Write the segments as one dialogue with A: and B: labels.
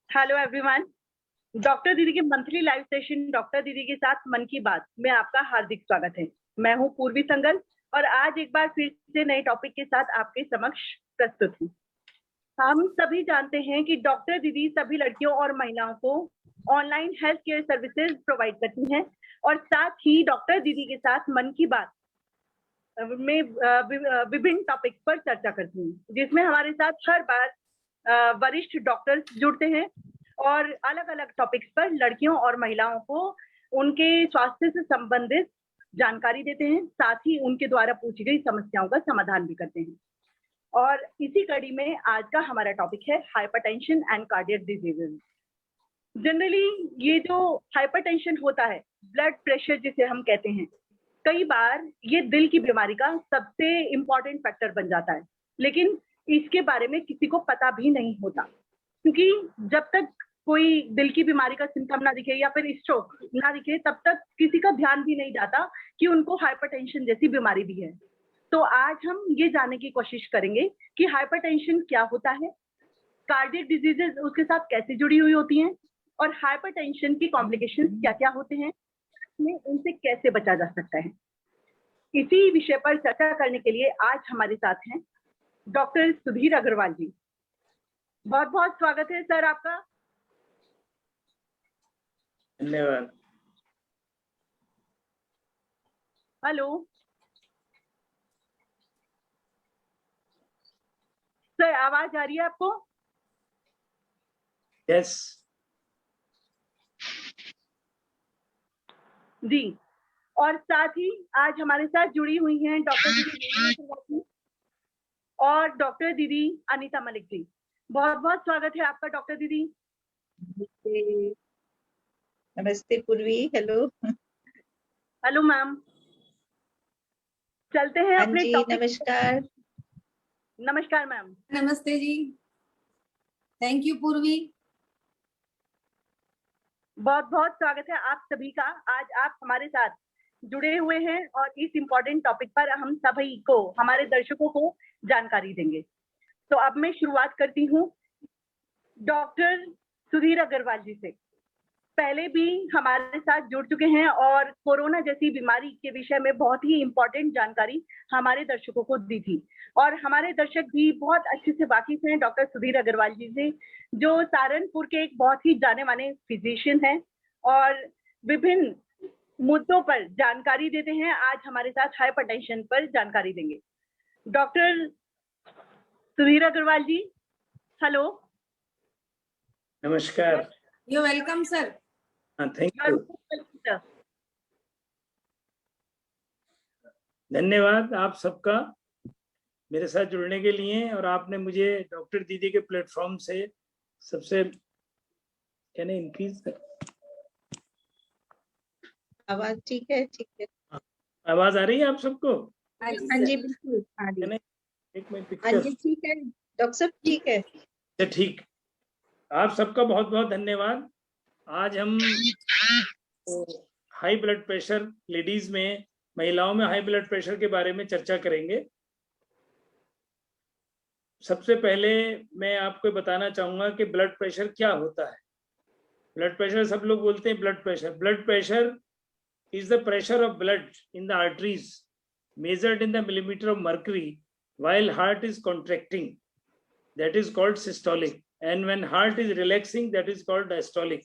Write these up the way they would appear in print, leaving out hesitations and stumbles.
A: Hello everyone. Doctor दीदी के monthly live session doctor दीदी के साथ मन की बात में आपका हार्दिक स्वागत है। मैं हूं पूर्वी संगल और आज एक बार फिर से नए टॉपिक के साथ आपके समक्ष प्रस्तुत हूं। हम सभी जानते हैं कि डॉक्टर दीदी सभी लड़कियों और महिलाओं को online health care services provide करती हैं और साथ ही डॉक्टर दीदी के साथ मन की बात में विभिन्न टॉपिक्स पर चर्चा करती हूँ, जिसमें हमारे साथ हर बार वरिष्ठ डॉक्टर्स जुड़ते हैं और अलग अलग टॉपिक्स पर लड़कियों और महिलाओं को उनके स्वास्थ्य से संबंधित जानकारी देते हैं, साथ ही उनके द्वारा पूछी गई समस्याओं का समाधान भी करते हैं। और इसी कड़ी में आज का हमारा टॉपिक है hypertension and cardiac diseases. Generally ये जो हाइपरटेंशन होता है, ब्लड प्रेशर जिसे हम कहते हैं, कई बार ये दिल की बीमारी का सबसे इम्पोर्टेंट फैक्टर बन जाता है, लेकिन इसके बारे में किसी को पता भी नहीं होता, क्योंकि जब तक कोई दिल की बीमारी का सिम्टम ना दिखे या फिर स्ट्रोक ना दिखे, तब तक किसी का ध्यान भी नहीं जाता कि उनको हाइपरटेंशन जैसी बीमारी भी है। तो आज हम ये जानने की कोशिश करेंगे कि हाइपरटेंशन क्या होता है, कार्डियक डिजीजेज उसके साथ कैसे जुड़ी हुई होती हैं और हाइपरटेंशन की कॉम्प्लिकेशंस क्या क्या होते हैं, उनसे कैसे बचा जा सकता है। इसी विषय पर चर्चा करने के लिए आज हमारे साथ हैं डॉक्टर सुधीर अग्रवाल जी। बहुत बहुत स्वागत है सर आपका।
B: धन्यवाद।
A: हेलो सर, आवाज आ रही है आपको?
B: यस
A: जी। और साथ ही आज हमारे साथ जुड़ी हुई हैं डॉक्टर दीदी और डॉक्टर दीदी अनीता मलिक जी। बहुत बहुत स्वागत है आपका डॉक्टर दीदी।
C: नमस्ते पूर्वी। Hello
A: hello ma'am. चलते हैं अपने टॉपिक।
C: नमस्कार।
A: नमस्कार मैम।
D: नमस्ते जी। थैंक यू पूर्वी।
A: बहुत बहुत स्वागत है आप सभी का। आज आप हमारे साथ जुड़े हुए हैं और इस इम्पोर्टेंट टॉपिक पर हम सभी को, हमारे दर्शकों को जानकारी देंगे। तो अब मैं शुरुआत करती हूँ डॉक्टर सुधीर अग्रवाल जी से। पहले भी हमारे साथ जुड़ चुके हैं और कोरोना जैसी बीमारी के विषय में बहुत ही इम्पोर्टेंट जानकारी हमारे दर्शकों को दी थी और हमारे दर्शक भी बहुत अच्छे से वाकिफ हैं डॉक्टर सुधीर अग्रवाल जी से, जो सहारनपुर के एक बहुत ही जाने माने फिजिशियन हैं और विभिन्न मुद्दों पर जानकारी देते हैं। आज हमारे साथ हाइपरटेंशन पर जानकारी देंगे डॉक्टर सुधीर अग्रवाल जी। हेलो।
B: नमस्कार।
D: You welcome sir.
B: Thank you. धन्यवाद आप सबका मेरे साथ जुड़ने के लिए, और आपने मुझे डॉक्टर दीदी के प्लेटफॉर्म से सबसे कहने इंक्रीज
C: आवाज ठीक है? ठीक है,
B: आवाज आ रही है आप सबको?
C: हाँ जी बिल्कुल। हाँ जी,
B: एक मिनट।
C: हाँ जी ठीक है डॉक्टर साहब, ठीक है।
B: ठीक। आप सबका बहुत बहुत धन्यवाद। आज हम हाई ब्लड प्रेशर लेडीज में, महिलाओं में हाई ब्लड प्रेशर के बारे में चर्चा करेंगे। सबसे पहले मैं आपको बताना चाहूंगा कि ब्लड प्रेशर क्या होता है। ब्लड प्रेशर, सब लोग बोलते हैं blood pressure. Blood pressure is the pressure of blood in the arteries measured in the millimeter of mercury while heart is contracting, that is called systolic, and when heart is relaxing, that is called diastolic.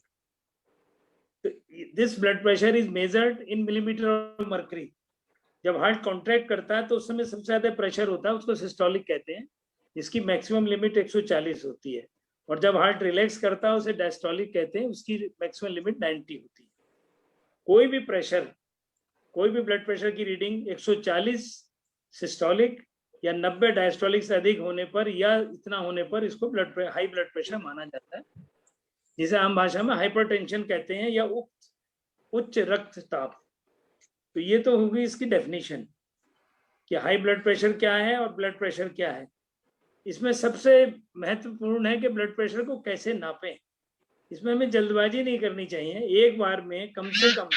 B: This blood pressure is measured in millimeter of mercury. जब heart contract करता है तो उस समय सबसे ज्यादा pressure होता है, उसको सिस्टोलिक कहते हैं, जिसकी मैक्सिमम लिमिट 140 होती है। और जब हार्ट रिलैक्स करता है उसे डायस्टोलिक कहते हैं, उसकी मैक्सिमम लिमिट 90 होती है। कोई भी प्रेशर, कोई भी ब्लड प्रेशर की रीडिंग 140 सिस्टोलिक या 90 डायस्टोलिक से अधिक होने पर या इतना होने पर इसको हाई ब्लड प्रेशर माना जाता है, जिसे आम भाषा में हाइपरटेंशन कहते हैं या उच्च रक्तचाप। तो ये तो होगी इसकी डेफिनेशन कि हाई ब्लड प्रेशर क्या है और ब्लड प्रेशर क्या है। इसमें सबसे महत्वपूर्ण है कि ब्लड प्रेशर को कैसे नापें। इसमें हमें जल्दबाजी नहीं करनी चाहिए। एक बार में कम से कम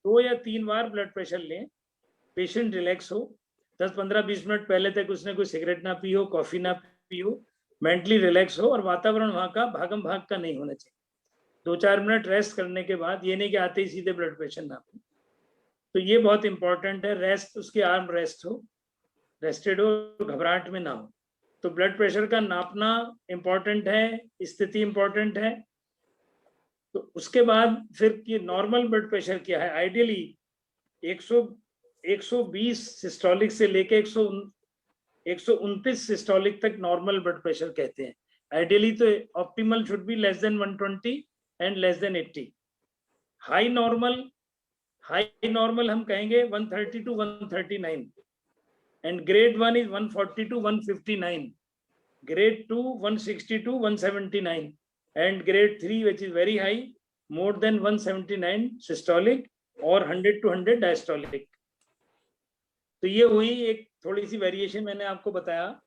B: 2 या 3 बार ब्लड प्रेशर लें, पेशेंट रिलैक्स हो, 10, 15, 20 मिनट पहले तक उसने कोई सिगरेट ना पी हो, कॉफी ना पी हो, मेंटली रिलैक्स हो और वातावरण वहाँ का भागम भाग का नहीं होना चाहिए। 2-4 मिनट रेस्ट करने के बाद, ये नहीं कि आते ही सीधे ब्लड प्रेशर नापो। तो ये बहुत इंपॉर्टेंट है। रेस्ट, उसकी आर्म रेस्ट हो, रेस्टेड हो, घबराहट में ना हो। तो ब्लड प्रेशर का नापना इम्पोर्टेंट है, स्थिति इम्पोर्टेंट है। तो उसके बाद फिर कि नॉर्मल ब्लड प्रेशर क्या है। आइडियली 120 सिस्टोलिक से लेके 129 सिस्टोलिक तक नॉर्मल ब्लड प्रेशर कहते हैं। आइडियली तो optimal should be less than 120 and less than 80। High normal हम कहेंगे 130 to 139, and grade 1 is 140 to 159, grade 2 160 to 179, and grade 3 which is very high, more than 179 systolic or 100 to 100 diastolic। तो ये हुई एक थोड़ी सी वेरिएशन मैंने आपको बताया।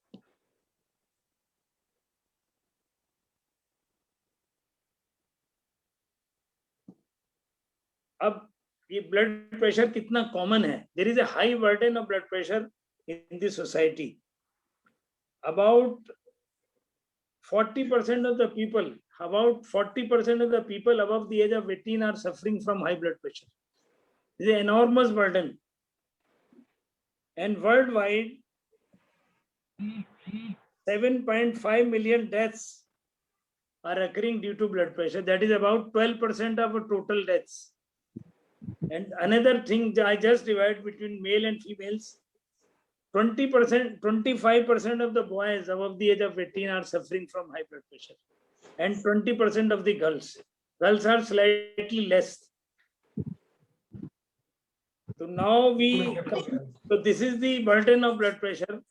B: अब ये ब्लड प्रेशर कितना कॉमन है। There is a high burden of blood pressure in the society. About 40% of the people above the age of 18 are suffering from high blood pressure. This is an enormous burden. And worldwide, 7.5 million deaths are occurring due to blood pressure. That is about 12% of total deaths. And another thing, I just divide between male and females. 25% of the boys above the age of 18 are suffering from high blood pressure, and 20% of the girls. Girls are slightly less. So now so this is the burden of blood pressure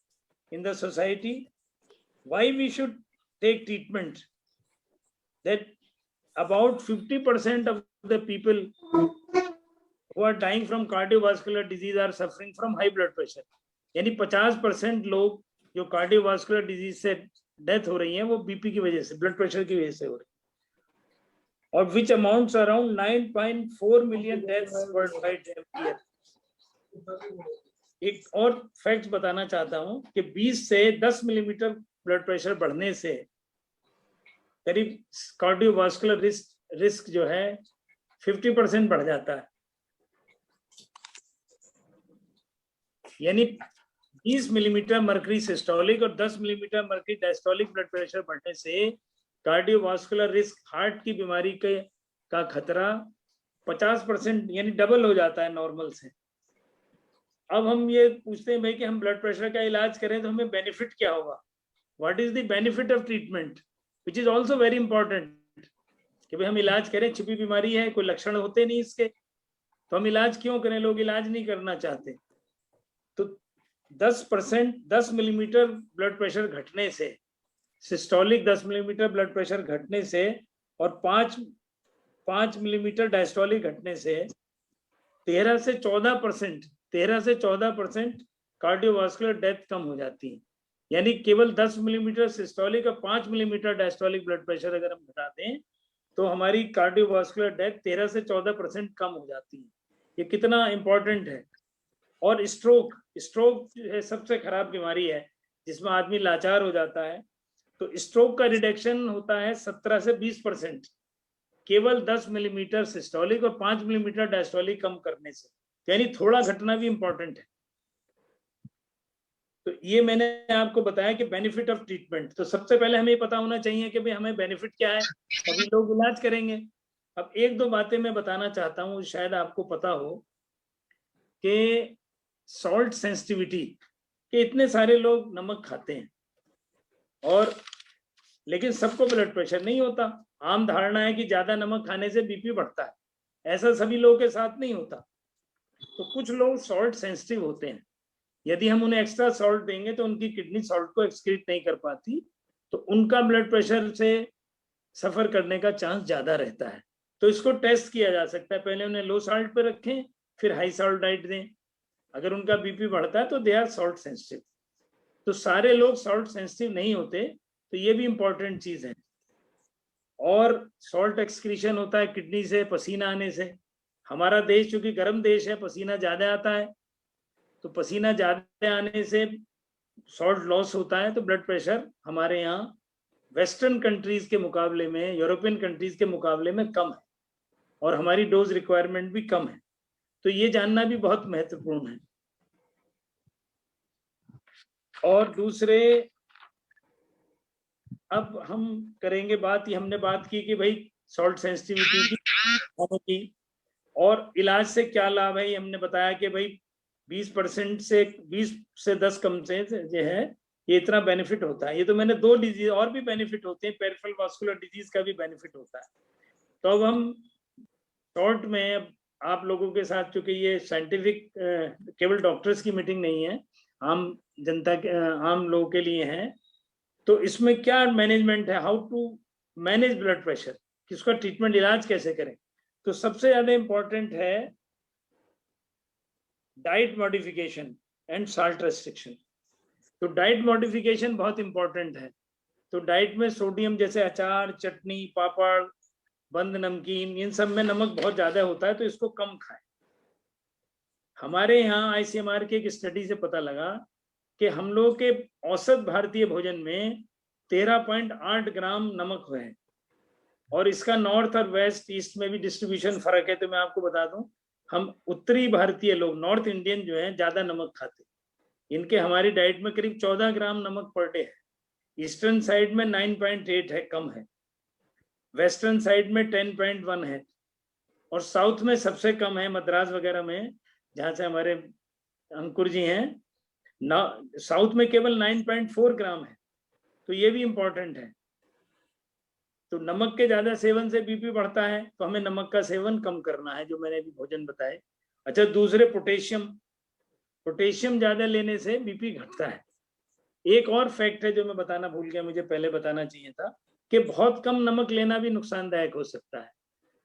B: in the society. Why we should take treatment? That about 50% of the people who are dying from cardiovascular disease are suffering from high blood pressure. यानी 50% लोग जो cardiovascular disease से death हो रही हैं वो BP की वजह से, ब्लड प्रेशर की वजह से हो रही है। और which amounts around 9.4 million deaths worldwide every year. एक और फैक्ट बताना चाहता हूं कि 20 से 10 मिलीमीटर ब्लड प्रेशर बढ़ने से करीब कार्डियोवास्कुलर रिस्क जो है 50% बढ़ जाता है। यानी 20 मिलीमीटर मर्करी सिस्टोलिक और 10 millimetre mercury diastolic blood pressure बढ़ने से कार्डियोवास्कुलर रिस्क, हार्ट की बीमारी का खतरा 50% यानी डबल हो जाता है नॉर्मल से। अब हम ये पूछते हैं भाई कि हम ब्लड प्रेशर का इलाज करें तो हमें बेनिफिट क्या होगा। What is the benefit of treatment, which is also very important. कि भाई हम इलाज करें, छिपी बीमारी है, कोई लक्षण होते नहीं इसके, तो हम इलाज क्यों करें। लोग इलाज नहीं करना चाहते। तो 10 मिलीमीटर ब्लड प्रेशर घटने से, सिस्टोलिक 10 मिलीमीटर ब्लड प्रेशर घटने से और 5 मिलीमीटर डायस्टोलिक घटने से 13 से 14% कार्डियोवास्कुलर डेथ कम हो जाती है। यानी केवल 10 मिलीमीटर सिस्टोलिक और 5 मिलीमीटर डायस्टोलिक ब्लड प्रेशर अगर हम घटा दें तो हमारी कार्डियोवास्कुलर डेथ 13 से 14% कम हो जाती है। ये कितना इंपॉर्टेंट है। और स्ट्रोक सबसे खराब बीमारी है जिसमें आदमी लाचार हो जाता है। तो स्ट्रोक का रिडक्शन होता है 17 से 20% केवल 10 मिलीमीटर सिस्टोलिक और 5 मिलीमीटर डायस्टोलिक कम करने से। यानी थोड़ा घटना भी इंपॉर्टेंट है। तो ये मैंने आपको बताया कि बेनिफिट ऑफ ट्रीटमेंट। तो सबसे पहले हमें पता होना चाहिए कि भाई हमें बेनिफिट क्या है, तभी लोग इलाज करेंगे। अब 1-2 बातें मैं बताना चाहता हूँ, शायद आपको पता हो कि सॉल्ट सेंसिटिविटी के इतने सारे लोग नमक खाते हैं और लेकिन सबको ब्लड प्रेशर नहीं होता। आम धारणा है कि ज्यादा नमक खाने से बीपी बढ़ता है, ऐसा सभी लोगों के साथ नहीं होता। तो कुछ लोग सॉल्ट सेंसिटिव होते हैं, यदि हम उन्हें एक्स्ट्रा सॉल्ट देंगे तो उनकी किडनी सॉल्ट को एक्सक्रीट नहीं कर पाती, तो उनका ब्लड प्रेशर से सफर करने का चांस ज्यादा रहता है। तो इसको टेस्ट किया जा सकता है। पहले उन्हें लो सॉल्ट पे रखें, फिर हाई सॉल्ट डाइट दें। अगर उनका बीपी बढ़ता है तो दे आर सॉल्ट सेंसिटिव। तो सारे लोग सॉल्ट सेंसिटिव नहीं होते, तो ये भी इंपॉर्टेंट चीज है। और सॉल्ट एक्सक्रीशन होता है किडनी से, पसीना आने से। हमारा देश चूंकि गर्म देश है, पसीना ज्यादा आता है, तो पसीना ज्यादा आने से सॉल्ट लॉस होता है, तो ब्लड प्रेशर हमारे यहाँ वेस्टर्न कंट्रीज के मुकाबले में, यूरोपियन कंट्रीज के मुकाबले में कम है और हमारी डोज रिक्वायरमेंट भी कम है। तो ये जानना भी बहुत महत्वपूर्ण है। और दूसरे, अब हम करेंगे बात, ये हमने बात की कि भाई सॉल्ट सेंसिटिविटी की और इलाज से क्या लाभ है। ये हमने बताया कि भाई 20% से 20 से 10 कम से जो है ये इतना बेनिफिट होता है। ये तो मैंने 2 डिजीज और भी बेनिफिट होते हैं, पेरिफेरल वास्कुलर डिजीज का भी बेनिफिट होता है। तो अब हम शॉर्ट में, अब आप लोगों के साथ, चूंकि ये साइंटिफिक केवल डॉक्टर्स की मीटिंग नहीं है, आम जनता के, आम लोगों के लिए है, तो इसमें क्या मैनेजमेंट है, how to manage blood pressure, किसका ट्रीटमेंट, इलाज कैसे करें। तो सबसे ज्यादा इंपॉर्टेंट है diet modification and salt restriction. तो डाइट मॉडिफिकेशन बहुत इंपॉर्टेंट है। तो डाइट में सोडियम, जैसे अचार, चटनी, पापड़, बंद नमकीन, इन सब में नमक बहुत ज्यादा होता है, तो इसको कम खाएं। हमारे यहाँ ICMR की एक स्टडी से पता लगा कि हम लोग के औसत भारतीय भोजन में 13.8 ग्राम नमक है और इसका नॉर्थ और वेस्ट ईस्ट में भी डिस्ट्रीब्यूशन फर्क है। तो मैं आपको बता दूं, हम उत्तरी भारतीय लोग, नॉर्थ इंडियन जो है, ज्यादा नमक खाते, इनके हमारी डाइट में करीब 14 ग्राम नमक पर डे है। ईस्टर्न साइड में 9.8 है, कम है। वेस्टर्न साइड में 10.1 है और साउथ में सबसे कम है, मद्रास वगैरह में, जहां से हमारे अंकुर जी हैं, साउथ में केवल 9.4 ग्राम है। तो ये भी इंपॉर्टेंट है। तो नमक के ज्यादा सेवन से बीपी बढ़ता है, तो हमें नमक का सेवन कम करना है, जो मैंने अभी भोजन बताए। अच्छा, दूसरे पोटेशियम, पोटेशियम ज्यादा लेने से बीपी घटता है। एक और फैक्ट है जो मैं बताना भूल गया, मुझे पहले बताना चाहिए था, कि बहुत कम नमक लेना भी नुकसानदायक हो सकता है।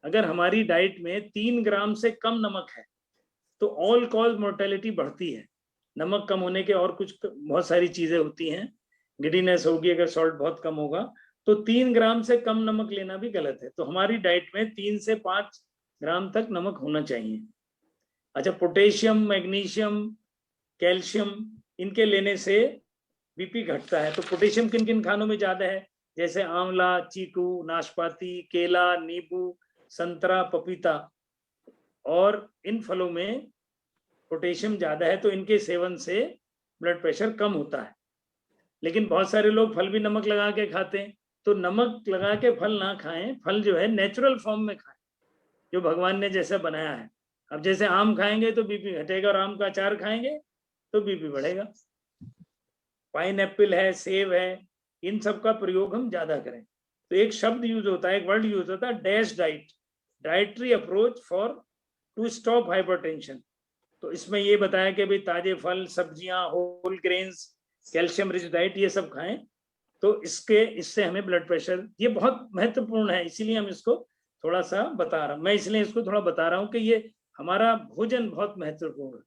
B: अगर हमारी डाइट में 3 ग्राम से कम नमक है तो ऑल कॉज मोर्टेलिटी बढ़ती है। नमक कम होने के और कुछ बहुत सारी चीजें होती हैं, गिडीनेस होगी अगर सॉल्ट बहुत कम होगा, तो 3 ग्राम से कम नमक लेना भी गलत है। तो हमारी डाइट में 3 से 5 ग्राम तक नमक होना चाहिए। अच्छा, पोटेशियम, मैग्नीशियम, कैल्शियम, इनके लेने से बीपी घटता है। तो पोटेशियम किन किन खानों में ज्यादा है, जैसे आंवला, चीकू, नाशपाती, केला, नींबू, संतरा, पपीता, और इन फलों में पोटेशियम ज्यादा है, तो इनके सेवन से ब्लड प्रेशर कम होता है। लेकिन बहुत सारे लोग फल भी नमक लगा के खाते हैं, तो नमक लगा के फल ना खाएं, फल जो है नेचुरल फॉर्म में खाएं, जो भगवान ने जैसा बनाया है। अब जैसे आम खाएंगे तो बीपी घटेगा और आम का अचार खाएंगे तो बीपी बढ़ेगा। पाइनएप्पल है, सेब है, इन सब का प्रयोग हम ज्यादा करें। तो एक शब्द यूज होता है, एक वर्ड यूज होता है, DASH diet, dietary approach for to stop hypertension. तो इसमें ये बताया कि भाई ताजे फल, सब्जियां, whole grains, calcium rich diet, ये सब खाएं। तो इससे हमें ब्लड प्रेशर, ये बहुत महत्वपूर्ण है, इसीलिए हम इसको थोड़ा सा बता रहा हूं। मैं इसलिए इसको थोड़ा बता रहा हूं कि ये हमारा भोजन बहुत महत्वपूर्ण है,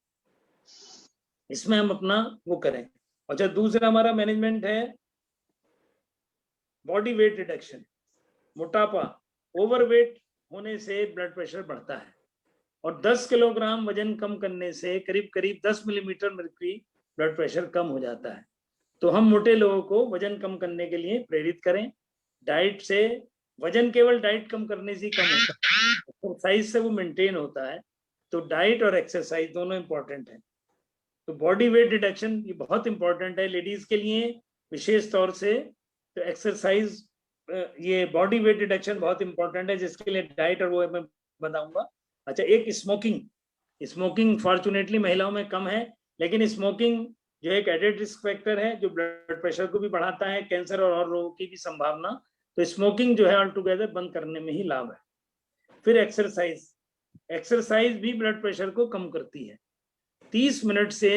B: इसमें हम अपना वो करें। अच्छा, दूसरा हमारा मैनेजमेंट है बॉडी वेट रिडक्शन। मोटापा, ओवरवेट होने से ब्लड प्रेशर बढ़ता है और 10 किलोग्राम वजन कम करने से करीब करीब 10 मिलीमीटर मर्क्यूरी ब्लड प्रेशर कम हो जाता है। तो हम मोटे लोगों को वजन कम करने के लिए प्रेरित करें। डाइट से, वजन केवल डाइट कम करने से कम होता है, एक्सरसाइज से वो मेंटेन होता है। तो डाइट और एक्सरसाइज दोनों इंपॉर्टेंट है। तो बॉडी वेट रिडक्शन ये बहुत इंपॉर्टेंट है लेडीज के लिए विशेष तौर से। तो एक्सरसाइज, ये बॉडी वेट रिडक्शन बहुत इंपॉर्टेंट है, जिसके लिए डाइट और वो मैं बताऊंगा। अच्छा, एक स्मोकिंग, स्मोकिंग फॉर्चुनेटली महिलाओं में कम है, लेकिन स्मोकिंग जो एक एडेड रिस्क फैक्टर है, जो ब्लड प्रेशर को भी बढ़ाता है, कैंसर और रोगों की भी संभावना। तो स्मोकिंग जो है ऑल टुगेदर बंद करने में ही लाभ है। फिर एक्सरसाइज, एक्सरसाइज भी ब्लड प्रेशर को कम करती है। 30 मिनट से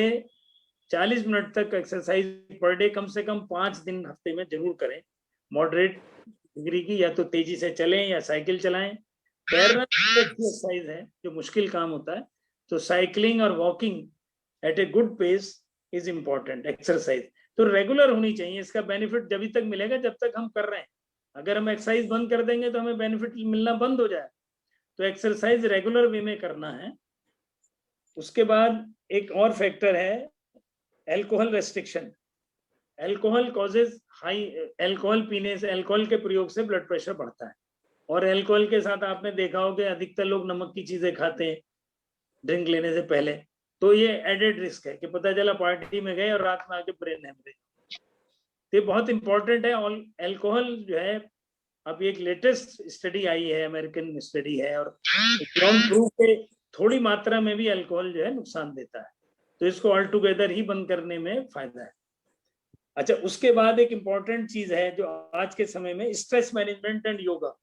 B: 40 मिनट तक एक्सरसाइज पर डे कम से कम 5 दिन हफ्ते में जरूर करें। मॉडरेट डिग्री की, या तो तेजी से चलें या साइकिल चलाएं। तैरना एक्सरसाइज है जो मुश्किल काम होता है, तो साइकिलिंग और walking at a good pace is important exercise. तो रेगुलर होनी चाहिए। इसका बेनिफिट जब तक मिलेगा जब तक हम कर रहे हैं। अगर हम एक्सरसाइज बंद कर देंगे तो हमें बेनिफिट मिलना बंद हो जाए। तो एक्सरसाइज रेगुलर वे में करना है। उसके बाद एक और फैक्टर है alcohol restriction. Alcohol causes high, alcohol पीने से, अल्कोहल के प्रयोग से ब्लड प्रेशर बढ़ता है। और अल्कोहल के साथ आपने देखा हो कि अधिकतर लोग नमक की चीजें खाते हैं ड्रिंक लेने से पहले, तो ये एडेड रिस्क है कि पता चला पार्टी में गए और रात में आके ब्रेन हेमरेज। ये बहुत इंपॉर्टेंट है। अल्कोहल जो है, अब एक लेटेस्ट स्टडी आई है, अमेरिकन स्टडी है, और प्रूव के थोड़ी मात्रा में भी अल्कोहल जो है नुकसान देता है, तो इसको ऑल टुगेदर ही बंद करने में फायदा है। अच्छा, उसके बाद एक इम्पॉर्टेंट चीज है जो आज के समय में, स्ट्रेस मैनेजमेंट एंड योगा।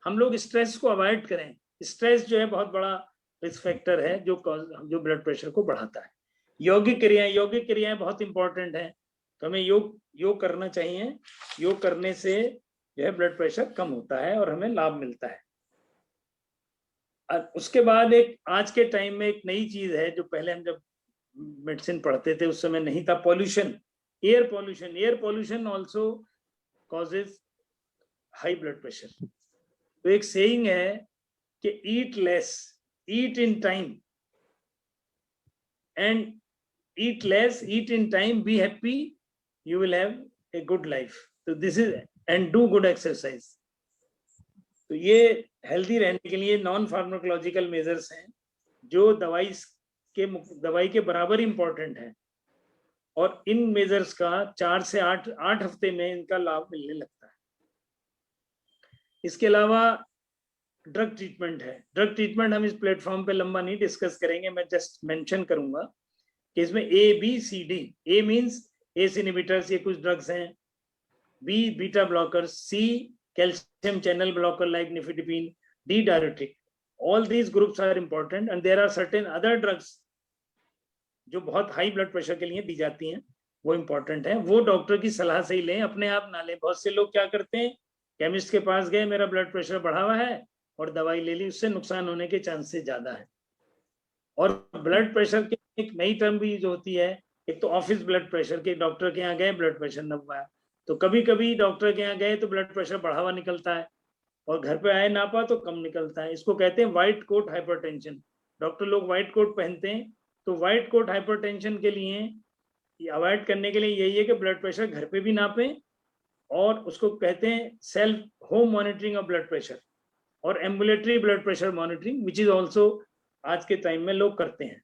B: हम लोग स्ट्रेस को अवॉइड करें। स्ट्रेस जो है बहुत बड़ा रिस्क फैक्टर है जो ब्लड प्रेशर को बढ़ाता है। यौगिक क्रियाएं बहुत इंपॉर्टेंट है, तो हमें योग करना चाहिए। योग करने से जो है ब्लड प्रेशर कम होता है और हमें लाभ मिलता है। उसके बाद एक आज के टाइम में एक नई चीज है जो पहले हम जब मेडिसिन पढ़ते थे उस समय नहीं था, pollution, air pollution also causes high blood pressure. तो एक सेइंग है कि eat less, eat in time, and eat less, eat in time, be happy, you will have a good life. तो this is, and do good exercise. तो ये healthy रहने के लिए नॉन फार्माकोलॉजिकल मेजर्स हैं जो दवाई के बराबर इंपॉर्टेंट है, और इन मेजर्स का 4 से 8 हफ्ते में इनका लाभ मिलने लगता है। इसके अलावा ड्रग ट्रीटमेंट है। ड्रग ट्रीटमेंट हम इस प्लेटफॉर्म पे लंबा नहीं डिस्कस करेंगे, मैं जस्ट मेंशन करूंगा कि इसमें A-B-C-D, ए मींस एस इनहिबिटर्स, ये कुछ ड्रग्स हैं, B beta blockers, C calcium channel blocker like nifedipine, D diuretic. All these groups are important, and there are certain other drugs जो बहुत हाई ब्लड प्रेशर के लिए दी जाती हैं, वो इंपॉर्टेंट है। वो डॉक्टर की सलाह से ही लें, अपने आप ना लें। बहुत से लोग क्या करते हैं, केमिस्ट के पास गए, मेरा ब्लड प्रेशर बढ़ा हुआ है, और दवाई ले ली, उससे नुकसान होने के चांसेस ज्यादा है। और ब्लड प्रेशर की एक नई टर्म भी यूज होती है, एक तो ऑफिस ब्लड प्रेशर के, डॉक्टर के यहाँ गए ब्लड प्रेशर नपवाया, तो कभी कभी डॉक्टर के यहाँ गए तो ब्लड प्रेशर बढ़ा हुआ निकलता है, और घर पे आए नापा तो कम निकलता है। इसको कहते हैं व्हाइट कोट हाइपरटेंशन। डॉक्टर लोग व्हाइट कोट पहनते हैं, तो व्हाइट कोट हाइपरटेंशन के लिए अवॉइड करने के लिए यही है कि ब्लड प्रेशर घर पे भी नापें, और उसको कहते हैं self home monitoring of blood pressure, और ambulatory blood pressure monitoring, which is also आज के टाइम में लोग करते हैं।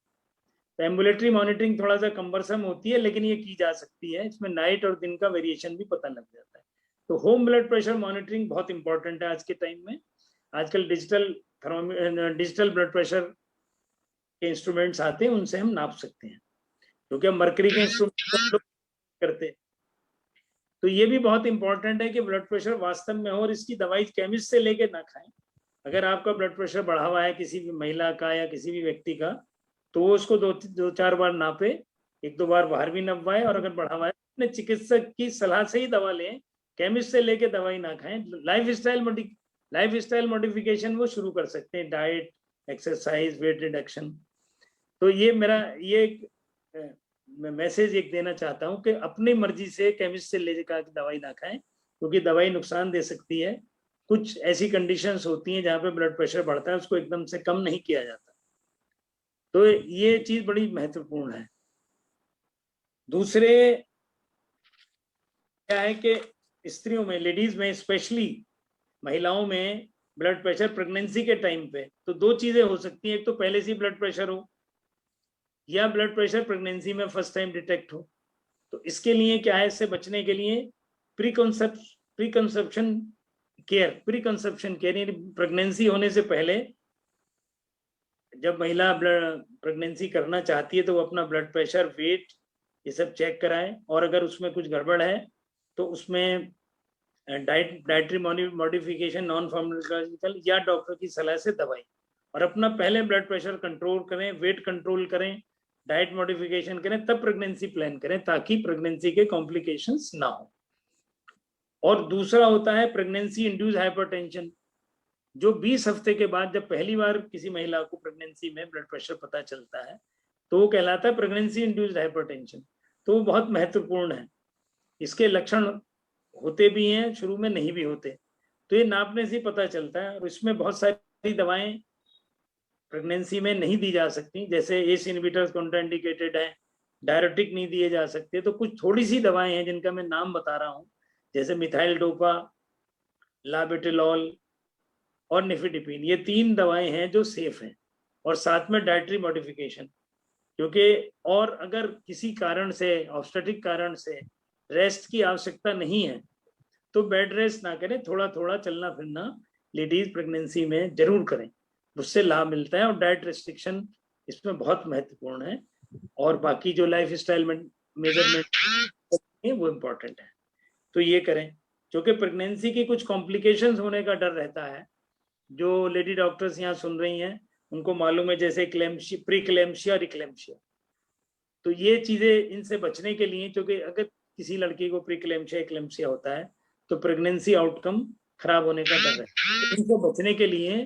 B: तो एम्बुलेटरी मॉनिटरिंग थोड़ा सा कम्बरसम होती है, लेकिन ये की जा सकती है, इसमें नाइट और दिन का वेरिएशन भी पता लग जाता है। तो होम ब्लड प्रेशर मॉनिटरिंग बहुत इंपॉर्टेंट है आज के टाइम में। आजकल डिजिटल ब्लड प्रेशर के इंस्ट्रूमेंट्स आते हैं, उनसे हम नाप सकते हैं, क्योंकि हम मर्करी के इंस्ट्रूमेंट करते हैं। तो ये भी बहुत इंपॉर्टेंट है कि ब्लड प्रेशर वास्तव में हो, और इसकी दवाई केमिस्ट से लेके ना खाएं। अगर आपका ब्लड प्रेशर बढ़ा हुआ है किसी भी महिला का या किसी भी व्यक्ति का, तो वो उसको 2-4 बार नापे, 1-2 बार बाहर भी नपवाए, और अगर बढ़ा हुआ है अपने चिकित्सक की सलाह से ही दवा लें, केमिस्ट से लेके दवाई ना खाएं। लाइफस्टाइल मॉडिफिकेशन वो शुरू कर सकते हैं, डाइट, एक्सरसाइज, वेट रिडक्शन। तो ये मेरा मैं मैसेज एक देना चाहता हूँ कि अपनी मर्जी से केमिस्ट से लेकर दवाई ना खाएं, क्योंकि दवाई नुकसान दे सकती है। कुछ ऐसी कंडीशंस होती हैं जहाँ पे ब्लड प्रेशर बढ़ता है, उसको एकदम से कम नहीं किया जाता। तो ये चीज बड़ी महत्वपूर्ण है। दूसरे क्या है कि स्त्रियों में, लेडीज में, स्पेशली महिलाओं में ब्लड प्रेशर प्रेगनेंसी के टाइम पे, तो 2 चीजें हो सकती हैं। एक तो पहले से ब्लड प्रेशर हो, या ब्लड प्रेशर प्रेगनेंसी में फर्स्ट टाइम डिटेक्ट हो। तो इसके लिए क्या है, इससे बचने के लिए प्री कंसेप्शन केयर, यानी प्रेगनेंसी होने से पहले जब महिला प्रेगनेंसी करना चाहती है तो वो अपना ब्लड प्रेशर, वेट, ये सब चेक कराए, और अगर उसमें कुछ गड़बड़ है तो उसमें डाइटरी मॉडिफिकेशन, नॉन फार्माकोलॉजिकल या डॉक्टर की सलाह से दवाई, और अपना पहले ब्लड प्रेशर कंट्रोल करें, वेट कंट्रोल करें, डाइट मॉडिफिकेशन करें, तब प्रेगनेंसी प्लान करें, ताकि प्रेगनेंसी के कॉम्प्लिकेशंस ना हो। और दूसरा होता है प्रेगनेंसी इंड्यूस हाइपरटेंशन, जो 20 हफ्ते के बाद जब पहली बार किसी महिला को प्रेगनेंसी में ब्लड प्रेशर पता चलता है, तो वो कहलाता है प्रेगनेंसी इंड्यूस्ड हाइपरटेंशन। तो वो बहुत महत्वपूर्ण है। इसके लक्षण होते भी हैं, शुरू में नहीं भी होते, तो ये नापने से पता चलता है। और इसमें बहुत सारी दवाएं प्रेगनेंसी में नहीं दी जा सकती, जैसे एस इनहिबिटर्स कॉन्ट्राइंडिकेटेड है, डायरेटिक नहीं दिए जा सकते। तो कुछ थोड़ी सी दवाएं हैं जिनका मैं नाम बता रहा हूँ, जैसे मिथाइल डोपा, लाबेटेलॉल और निफिडिपिन। ये 3 दवाएं हैं जो सेफ हैं, और साथ में डाइटरी मॉडिफिकेशन, क्योंकि और अगर किसी कारण से, ऑब्स्टेट्रिक कारण से रेस्ट की आवश्यकता नहीं है तो बेड रेस्ट ना करें, थोड़ा थोड़ा चलना फिरना लेडीज प्रेगनेंसी में जरूर करें, उससे लाभ मिलता है। और डाइट रेस्ट्रिक्शन इसमें बहुत महत्वपूर्ण है, और बाकी जो लाइफ स्टाइल मेजरमेंट है वो इम्पोर्टेंट है, तो ये करें। क्योंकि प्रेगनेंसी की कुछ कॉम्प्लिकेशंस होने का डर रहता है, जो लेडी डॉक्टर्स यहाँ सुन रही हैं उनको मालूम है, जैसे क्लेम्शिया, प्री क्लेम्शिया और इक्लेम्शिया। तो ये चीजें, इनसे बचने के लिए, क्योंकि अगर किसी लड़की को प्री क्लेम्शिया, इक्लेम्शिया होता है तो प्रेगनेंसी आउटकम खराब होने का डर है। तो इनसे बचने के लिए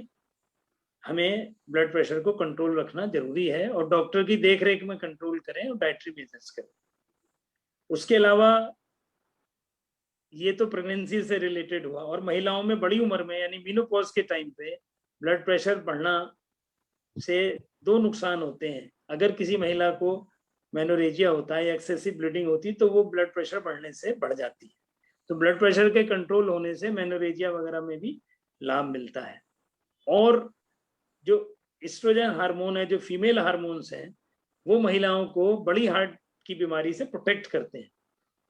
B: हमें ब्लड प्रेशर को कंट्रोल रखना जरूरी है, और डॉक्टर की देखरेख में कंट्रोल करें और डाइटरी मेजर्स करें। उसके अलावा ये तो प्रेगनेंसी से रिलेटेड हुआ, और महिलाओं में बड़ी उम्र में यानी मीनोपॉज के टाइम पे ब्लड प्रेशर बढ़ना से 2 नुकसान होते हैं। अगर किसी महिला को मेनोरेजिया होता है या एक्सेसिव ब्लीडिंग होती है तो वो ब्लड प्रेशर बढ़ने से बढ़ जाती है। तो ब्लड प्रेशर के कंट्रोल होने से मेनोरेजिया वगैरह में भी लाभ मिलता है। और जो एस्ट्रोजन हार्मोन है, जो फीमेल हार्मोन्स हैं, वो महिलाओं को बड़ी हार्ट की बीमारी से प्रोटेक्ट करते हैं।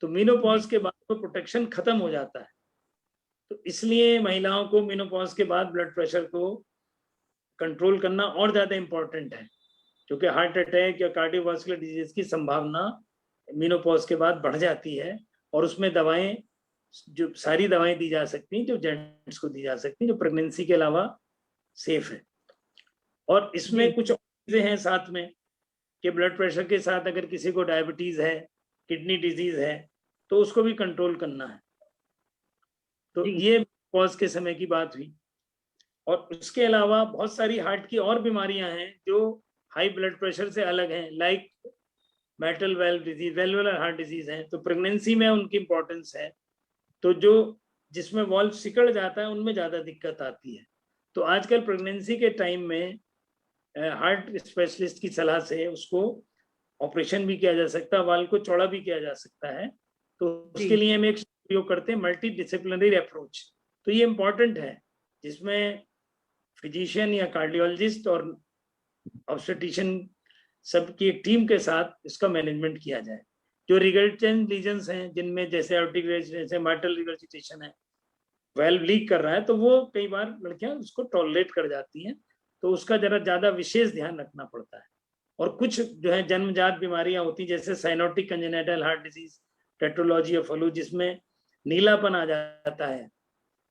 B: तो मीनोपॉज के बाद तो प्रोटेक्शन खत्म हो जाता है, तो इसलिए महिलाओं को मीनोपॉज के बाद ब्लड प्रेशर को कंट्रोल करना और ज्यादा इंपॉर्टेंट है, क्योंकि हार्ट अटैक या कार्डियोवास्कुलर डिजीज की संभावना मीनोपॉज के बाद बढ़ जाती है। और उसमें दवाएं, जो सारी दवाएं दी जा सकती हैं जो जेंट्स को दी जा सकती हैं, जो प्रेगनेंसी के अलावा सेफ है। और इसमें कुछ चीजें हैं साथ में, कि ब्लड प्रेशर के साथ अगर किसी को डायबिटीज है, किडनी डिजीज है, तो उसको भी कंट्रोल करना है। तो ये पॉज के समय की बात हुई। और उसके अलावा बहुत सारी हार्ट की और बीमारियां हैं जो हाई ब्लड प्रेशर से अलग हैं, like metal valve disease, valvular heart disease है। तो प्रेगनेंसी में उनकी इंपॉर्टेंस है। तो जो जिसमें वॉल्व सिकड़ जाता है उनमें ज्यादा दिक्कत आती है। तो आजकल प्रेगनेंसी के टाइम में हार्ट स्पेशलिस्ट की सलाह से उसको ऑपरेशन भी किया जा सकता है, वाल्व को चौड़ा भी किया जा सकता है। तो उसके लिए हम एक उपयोग करते हैं मल्टी डिसिप्लिनरी अप्रोच। तो ये इम्पोर्टेंट है, जिसमें फिजिशियन या कार्डियोलॉजिस्ट और ऑब्स्टेट्रिशियन सबकी एक टीम के साथ इसका मैनेजमेंट किया जाए। जो रिगर्जेंट लीजन्स हैं, जिनमें जैसे आर्टिक जैसे मार्टल रिगर्जिटेशन है, वेल्व लीक कर रहा है, तो वो कई बार लड़कियां उसको टॉलरेट कर जाती हैं, तो उसका जरा ज्यादा विशेष ध्यान रखना पड़ता है। और कुछ जो है जन्मजात बीमारियां होती, जैसे cyanotic congenital heart disease, tetralogy of flu, जिसमें नीलापन आ जाता है,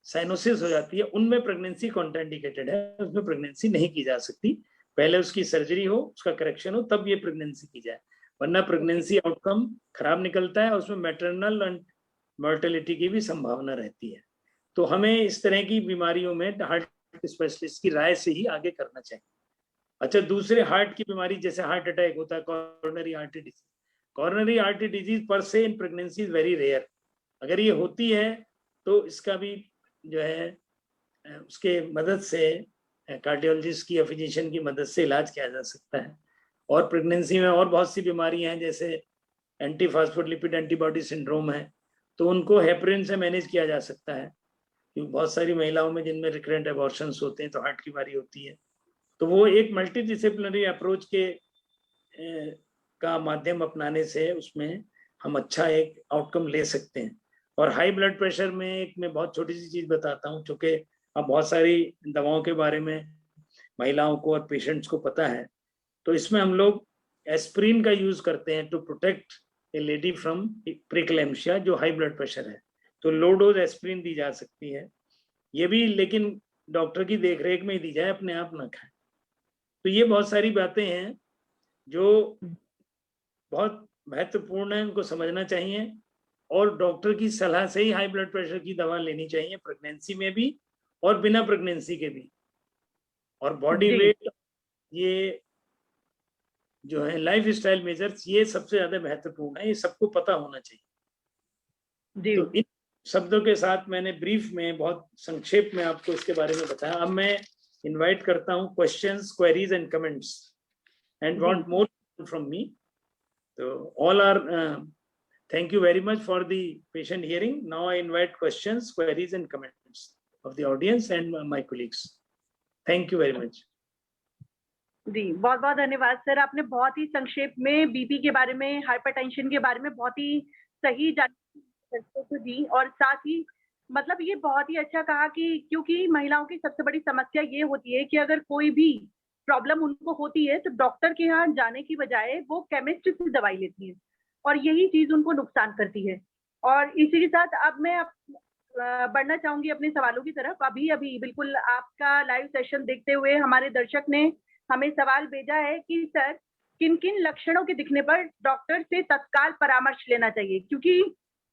B: साइनोसिस हो जाती है, उनमें प्रेगनेंसी कॉन्ट्राइंडिकेटेड है, उसमें प्रेगनेंसी नहीं की जा सकती। पहले उसकी सर्जरी हो, उसका करेक्शन हो, तब ये प्रेगनेंसी की जाए, वरना प्रेगनेंसी आउटकम खराब निकलता है और उसमें मैटरनल एंड मॉर्टेलिटी की भी संभावना रहती है। तो हमें इस तरह की बीमारियों में हार्ट स्पेशलिस्ट की राय से ही आगे करना चाहिए। अच्छा, दूसरे हार्ट की बीमारी जैसे हार्ट अटैक होता है, coronary artery disease. Coronary artery disease पर से in pregnancy is very rare. अगर ये होती है तो इसका भी जो है उसके मदद से, कार्डियोलॉजिस्ट की या फिजिशियन की मदद से इलाज किया जा सकता है। और प्रेगनेंसी में और बहुत सी बीमारियां हैं, जैसे एंटी फास्फोलिपिड एंटीबॉडी सिंड्रोम है, तो उनको हेपरिन से मैनेज किया जा सकता है। क्योंकि बहुत सारी महिलाओं में जिनमें रिकरेंट एबॉर्शंस होते हैं तो हार्ट की बीमारी होती है, तो वो एक मल्टी डिसिप्लिनरी अप्रोच के का माध्यम अपनाने से उसमें हम अच्छा एक आउटकम ले सकते हैं। और हाई ब्लड प्रेशर में एक मैं बहुत छोटी सी चीज बताता हूँ, चूंकि अब बहुत सारी दवाओं के बारे में महिलाओं को और पेशेंट्स को पता है, तो इसमें हम लोग एस्प्रिन का यूज करते हैं to protect a lady from preeclampsia, जो हाई ब्लड प्रेशर है। तो लो डोज एस्प्रिन दी जा सकती है, ये भी लेकिन डॉक्टर की देखरेख में ही दी जाए, अपने आप ना खाएं। तो ये बहुत सारी बातें हैं जो बहुत महत्वपूर्ण है, उनको समझना चाहिए, और डॉक्टर की सलाह से ही हाई ब्लड प्रेशर की दवा लेनी चाहिए, प्रेगनेंसी में भी और बिना प्रेगनेंसी के भी। और बॉडी वेट, ये जो है लाइफ स्टाइल मेजर्स, ये सबसे ज्यादा महत्वपूर्ण है, ये सबको पता होना चाहिए। तो इन शब्दों के साथ मैंने ब्रीफ में बहुत संक्षेप में आपको इसके बारे में बताया। अब मैं इनवाइट करता हूँ questions, queries and comments, and want more from me. So all are thank you very much for the patient hearing. Now I invite questions, queries and comments of the audience and my colleagues. Thank you very much.
A: जी बहुत बहुत धन्यवाद sir, आपने बहुत ही संक्षेप में BP के बारे में, हाइपरटेंशन के बारे में बहुत ही सही जानकारी दी और साथ ही मतलब ये बहुत ही अच्छा कहा कि क्योंकि महिलाओं की सबसे बड़ी समस्या ये होती है कि अगर कोई भी प्रॉब्लम उनको होती है तो डॉक्टर के यहाँ जाने की बजाय वो केमिस्ट से दवाई लेती है और यही चीज उनको नुकसान करती है। और इसी के साथ अब मैं बढ़ना चाहूंगी अपने सवालों की तरफ। अभी बिल्कुल आपका लाइव सेशन देखते हुए हमारे दर्शक ने हमें सवाल भेजा है कि सर किन किन लक्षणों के दिखने पर डॉक्टर से तत्काल परामर्श लेना चाहिए, क्योंकि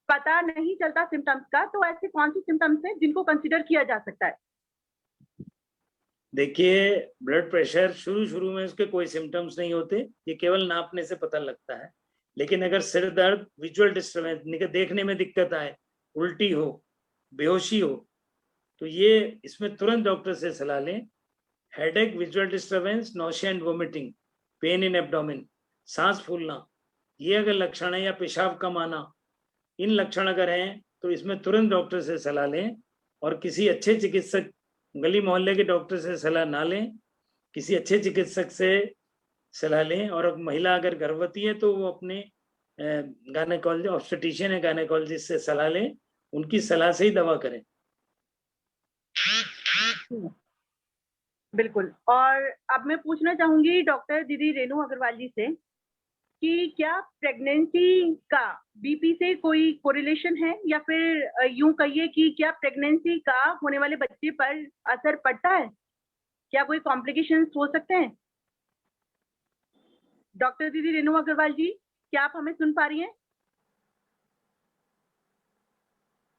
A: पता नहीं चलता सिम्टम्स का, तो ऐसे कौन सी सिम्टम्स हैं जिनको कंसीडर किया जा सकता है?
B: देखिए, ब्लड प्रेशर शुरू में उसके कोई सिम्टम्स नहीं होते, ये केवल नापने से पता लगता है। लेकिन अगर सिर दर्द, विजुअल डिस्टर्बेंस, देखने में दिक्कत आए, उल्टी हो, बेहोशी हो, तो ये इसमें तुरंत डॉक्टर से सलाह लें। Headache, visual disturbance, nausea and vomiting, pain in abdomen, सांस फूलना, ये अगर लक्षण है, या पेशाब कम आना, इन लक्षण अगर हैं तो इसमें तुरंत डॉक्टर से सलाह लें और किसी अच्छे चिकित्सक, गली मोहल्ले के डॉक्टर से सलाह ना लें, किसी अच्छे चिकित्सक से सलाह लें। और महिला अगर गर्भवती है तो वो अपने गायनेकोलॉजिस्ट, ऑब्स्टेट्रिशियन या गायनेकोलॉजिस्ट से सलाह लें, उनकी सलाह से ही दवा करें।
A: बिल्कुल। और अब मैं पूछना चाहूंगी डॉक्टर दीदी रेणु अग्रवाल जी से कि क्या प्रेगनेंसी का बीपी से कोई कोरिलेशन है, या फिर यूं कहिए कि क्या प्रेगनेंसी का होने वाले बच्चे पर असर पड़ता है? क्या कोई कॉम्प्लिकेशंस हो सकते हैं? डॉक्टर दीदी रेणु अग्रवाल जी, क्या आप हमें सुन पा रही हैं?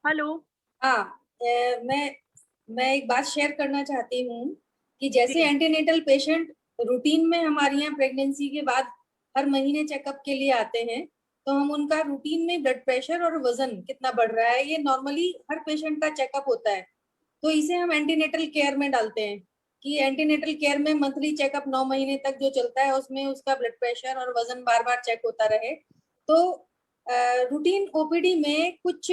A: हेलो।
D: हाँ, मैं एक बात शेयर करना चाहती हूँ कि जैसे एंटीनेटल पेशेंट रूटीन में हमारे यहाँ प्रेगनेंसी के बाद हर महीने चेकअप के लिए आते हैं, तो हम उनका रूटीन में ब्लड प्रेशर और वजन कितना बढ़ रहा है, ये नॉर्मली हर पेशेंट का चेकअप होता है। तो इसे हम एंटीनेटल केयर में डालते हैं कि एंटीनेटल केयर में मंथली चेकअप 9 महीने तक जो चलता है उसमें उसका ब्लड प्रेशर और वजन बार बार चेक होता रहे। तो रूटीन ओपीडी में कुछ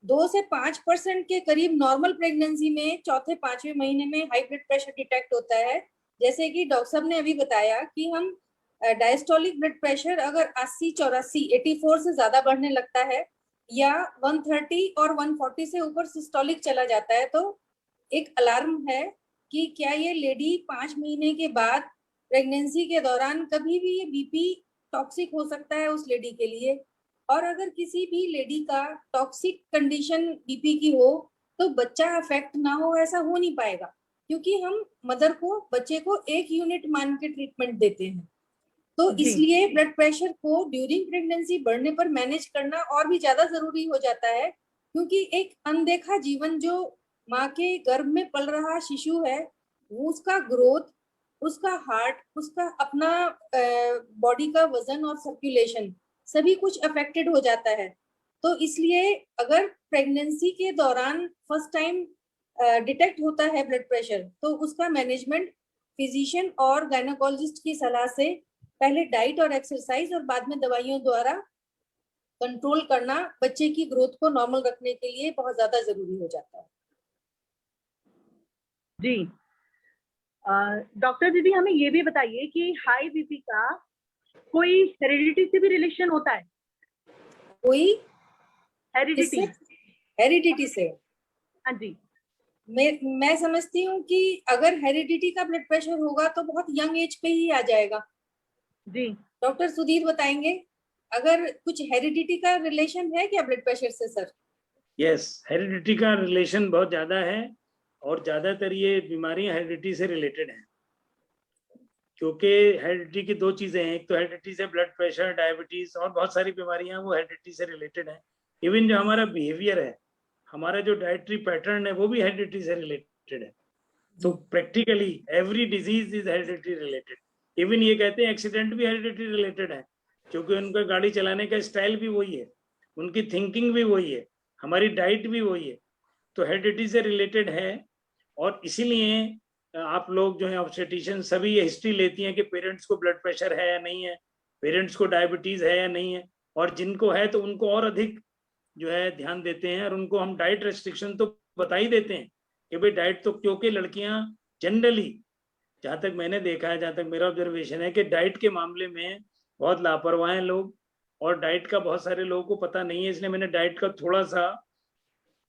D: 2 से 5% के करीब नॉर्मल प्रेगनेंसी में चौथे 5वें महीने में हाई ब्लड प्रेशर डिटेक्ट होता है। जैसे कि डॉक्टर साहब ने अभी बताया कि हम डायस्टोलिक ब्लड प्रेशर अगर 84 से ज्यादा बढ़ने लगता है या 130 और 140 से ऊपर सिस्टोलिक चला जाता है, तो एक अलार्म है कि क्या ये लेडी 5 महीने के बाद प्रेगनेंसी के दौरान कभी भी ये बीपी टॉक्सिक हो सकता है उस लेडी के लिए। और अगर किसी भी लेडी का टॉक्सिक कंडीशन बीपी की हो तो बच्चा अफेक्ट ना हो, ऐसा हो नहीं पाएगा, क्योंकि हम मदर को, बच्चे को 1 यूनिट मान के ट्रीटमेंट देते हैं। तो इसलिए ब्लड प्रेशर को ड्यूरिंग प्रेगनेंसी बढ़ने पर मैनेज करना और भी ज्यादा जरूरी हो जाता है, क्योंकि एक अनदेखा जीवन जो माँ के गर्भ में पल रहा शिशु है, वो उसका ग्रोथ, उसका हार्ट, उसका अपना बॉडी का वजन और सर्कुलेशन सभी कुछ अफेक्टेड हो जाता है। तो इसलिए अगर प्रेगनेंसी के दौरान फर्स्ट टाइम डिटेक्ट होता है ब्लड प्रेशर, तो उसका मैनेजमेंट फिजिशियन और गायनेकोलॉजिस्ट की सलाह से पहले डाइट और एक्सरसाइज और बाद में दवाइयों द्वारा कंट्रोल करना बच्चे की ग्रोथ को नॉर्मल रखने के लिए बहुत ज्यादा जरूरी हो जाता है।
A: जी डॉक्टर दीदी, हमें ये भी बताइए कि हाई बीपी का कोई हेरिडिटी से भी रिलेशन होता है?
D: कोई
A: हेरिडिटी
D: से?
A: हाँ जी।
D: मैं समझती हूँ कि अगर हेरिडिटी का ब्लड प्रेशर होगा तो बहुत यंग एज पे ही आ जाएगा।
A: जी
D: डॉक्टर सुधीर बताएंगे, अगर कुछ हेरिडिटी का रिलेशन है क्या ब्लड प्रेशर से? सर
B: यस, हेरिडिटी का रिलेशन बहुत ज्यादा है और ज्यादातर ये बीमारियां हेरिडिटी से रिलेटेड हैं, क्योंकि हेरिडिटी की 2 चीजें हैं, एक तो हेरिडिटी से ब्लड प्रेशर, डायबिटीज और बहुत सारी बीमारियां वो हेरिडिटी से रिलेटेड हैं। इवन जो हमारा बिहेवियर है, हमारा जो डाइटरी पैटर्न है, वो भी हेरिडिटी से रिलेटेड है। तो practically every disease is heredity related. Even ये कहते हैं एक्सीडेंट भी हेरिडिटी रिलेटेड है, क्योंकि उनका गाड़ी चलाने का स्टाइल भी वही है, उनकी थिंकिंग भी वही है, हमारी डाइट भी वही है, तो हेरिडिटी से रिलेटेड है। और इसीलिए आप लोग जो है ऑब्स्टेट्रिशियन सभी ये हिस्ट्री लेती हैं कि पेरेंट्स को ब्लड प्रेशर है या नहीं है, पेरेंट्स को डायबिटीज है या नहीं है, और जिनको है तो उनको और अधिक जो है ध्यान देते हैं, और उनको हम डाइट रेस्ट्रिक्शन तो बता ही देते हैं कि भाई डाइट तो, क्योंकि लड़कियां जनरली, जहां तक मैंने देखा है, जहां तक मेरा ऑब्जर्वेशन है, कि डाइट के मामले में बहुत लापरवाह हैं लोग, और डाइट का बहुत सारे लोगों को पता नहीं है। इसलिए मैंने डाइट का थोड़ा सा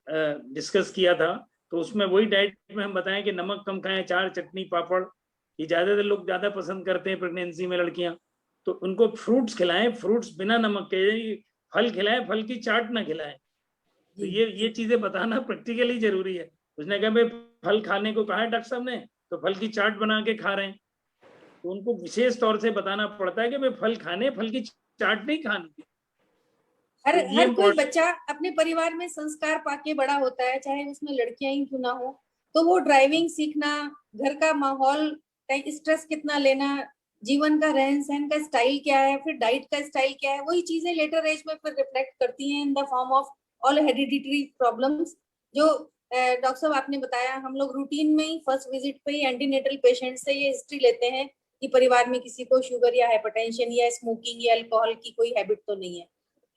B: डिस्कस किया था, तो उसमें वही डाइट में हम बताएं कि नमक कम खाएं, चार चटनी पापड़, ये ज्यादातर लोग ज्यादा पसंद करते हैं प्रेगनेंसी में लड़कियां, तो उनको फ्रूट्स खिलाएं, फ्रूट्स बिना नमक के, फल खिलाएं, फल की चाट ना खिलाएं। तो ये चीजें बताना प्रैक्टिकली जरूरी है। उसने कहा भाई फल खाने को कहा है डॉक्टर साहब ने, तो फल की चाट बना के खा रहे हैं, तो उनको विशेष तौर से बताना पड़ता है कि भाई फल खाने, फल की चाट नहीं खानी।
D: हर कोई बच्चा अपने परिवार में संस्कार पाके बड़ा होता है, चाहे उसमें लड़कियां ही क्यों ना हो, तो वो ड्राइविंग सीखना, घर का माहौल, स्ट्रेस कितना लेना, जीवन का रहन सहन का स्टाइल क्या है, फिर डाइट का स्टाइल क्या है, वही चीजें लेटर एज में फिर रिफ्लेक्ट करती हैं in the form of all hereditary problems. जो डॉक्टर साहब आपने बताया, हम लोग रूटीन में ही फर्स्ट विजिट पे ही एंटीनेटल पेशेंट से ये हिस्ट्री लेते हैं कि परिवार में किसी को शुगर या हाइपरटेंशन या स्मोकिंग या अल्कोहल की कोई हैबिट तो नहीं है।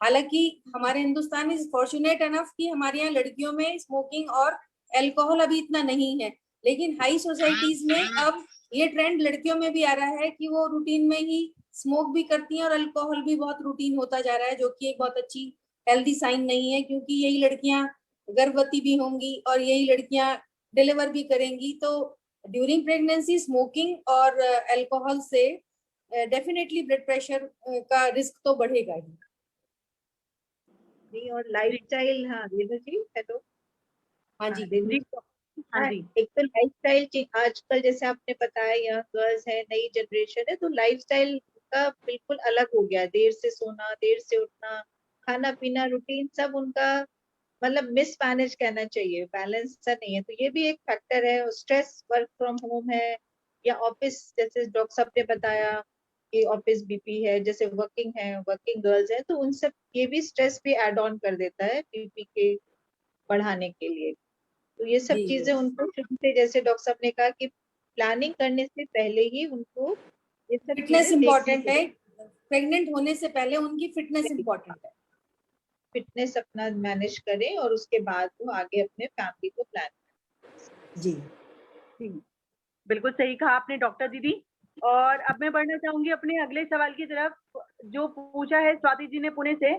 D: हालांकि हमारे हिंदुस्तान इज फॉर्चुनेट एनफ कि हमारे यहाँ लड़कियों में स्मोकिंग और अल्कोहल अभी इतना नहीं है, लेकिन हाई सोसाइटीज में अब ये ट्रेंड लड़कियों में भी आ रहा है कि वो रूटीन में ही स्मोक भी करती हैं और अल्कोहल भी बहुत रूटीन होता जा रहा है, जो कि एक बहुत अच्छी हेल्दी साइन नहीं है, क्योंकि यही लड़कियां गर्भवती भी होंगी और यही लड़कियां डिलीवर भी करेंगी। तो ड्यूरिंग प्रेगनेंसी स्मोकिंग और अल्कोहल से डेफिनेटली ब्लड प्रेशर का रिस्क तो बढ़ेगा ही।
C: और लाइफस्टाइल, हाँ रेणु जी हेलो।
D: हाँ जी
C: हाँ जी, एक तो लाइफस्टाइल आजकल जैसे आपने बताया यंग गर्ल्स है, नई जनरेशन है, तो लाइफस्टाइल का बिल्कुल अलग हो गया। देर से सोना, देर से उठना, खाना पीना रूटीन सब उनका मतलब मिसमैनेज कहना चाहिए, बैलेंस सा नहीं है। तो ये भी एक फैक्टर है। स्ट्रेस, वर्क फ्रॉम होम है या ऑफिस, जैसे डॉक्टर साहब ने बताया कि ऑफिस बीपी है, जैसे वर्किंग है, वर्किंग गर्ल्स है, तो उन सब ये भी स्ट्रेस भी ऐड ऑन कर देता है बीपी के बढ़ाने के लिए। तो ये सब चीजें उनको शुरू से, जैसे डॉक्टर साहब ने कहा कि प्लानिंग करने से पहले ही उनको ये सब
D: फिटनेस इम्पोर्टेंट है, प्रेग्नेंट होने से पहले उनकी फिटनेस इम्पोर्टेंट है।
C: फिटनेस अपना मैनेज करें और उसके बाद वो आगे अपने फैमिली को प्लान करें।
D: जी
A: बिल्कुल सही कहा आपने डॉक्टर दीदी। और अब मैं बढ़ना चाहूंगी अपने अगले सवाल की तरफ, जो पूछा है स्वाति जी ने पुणे से,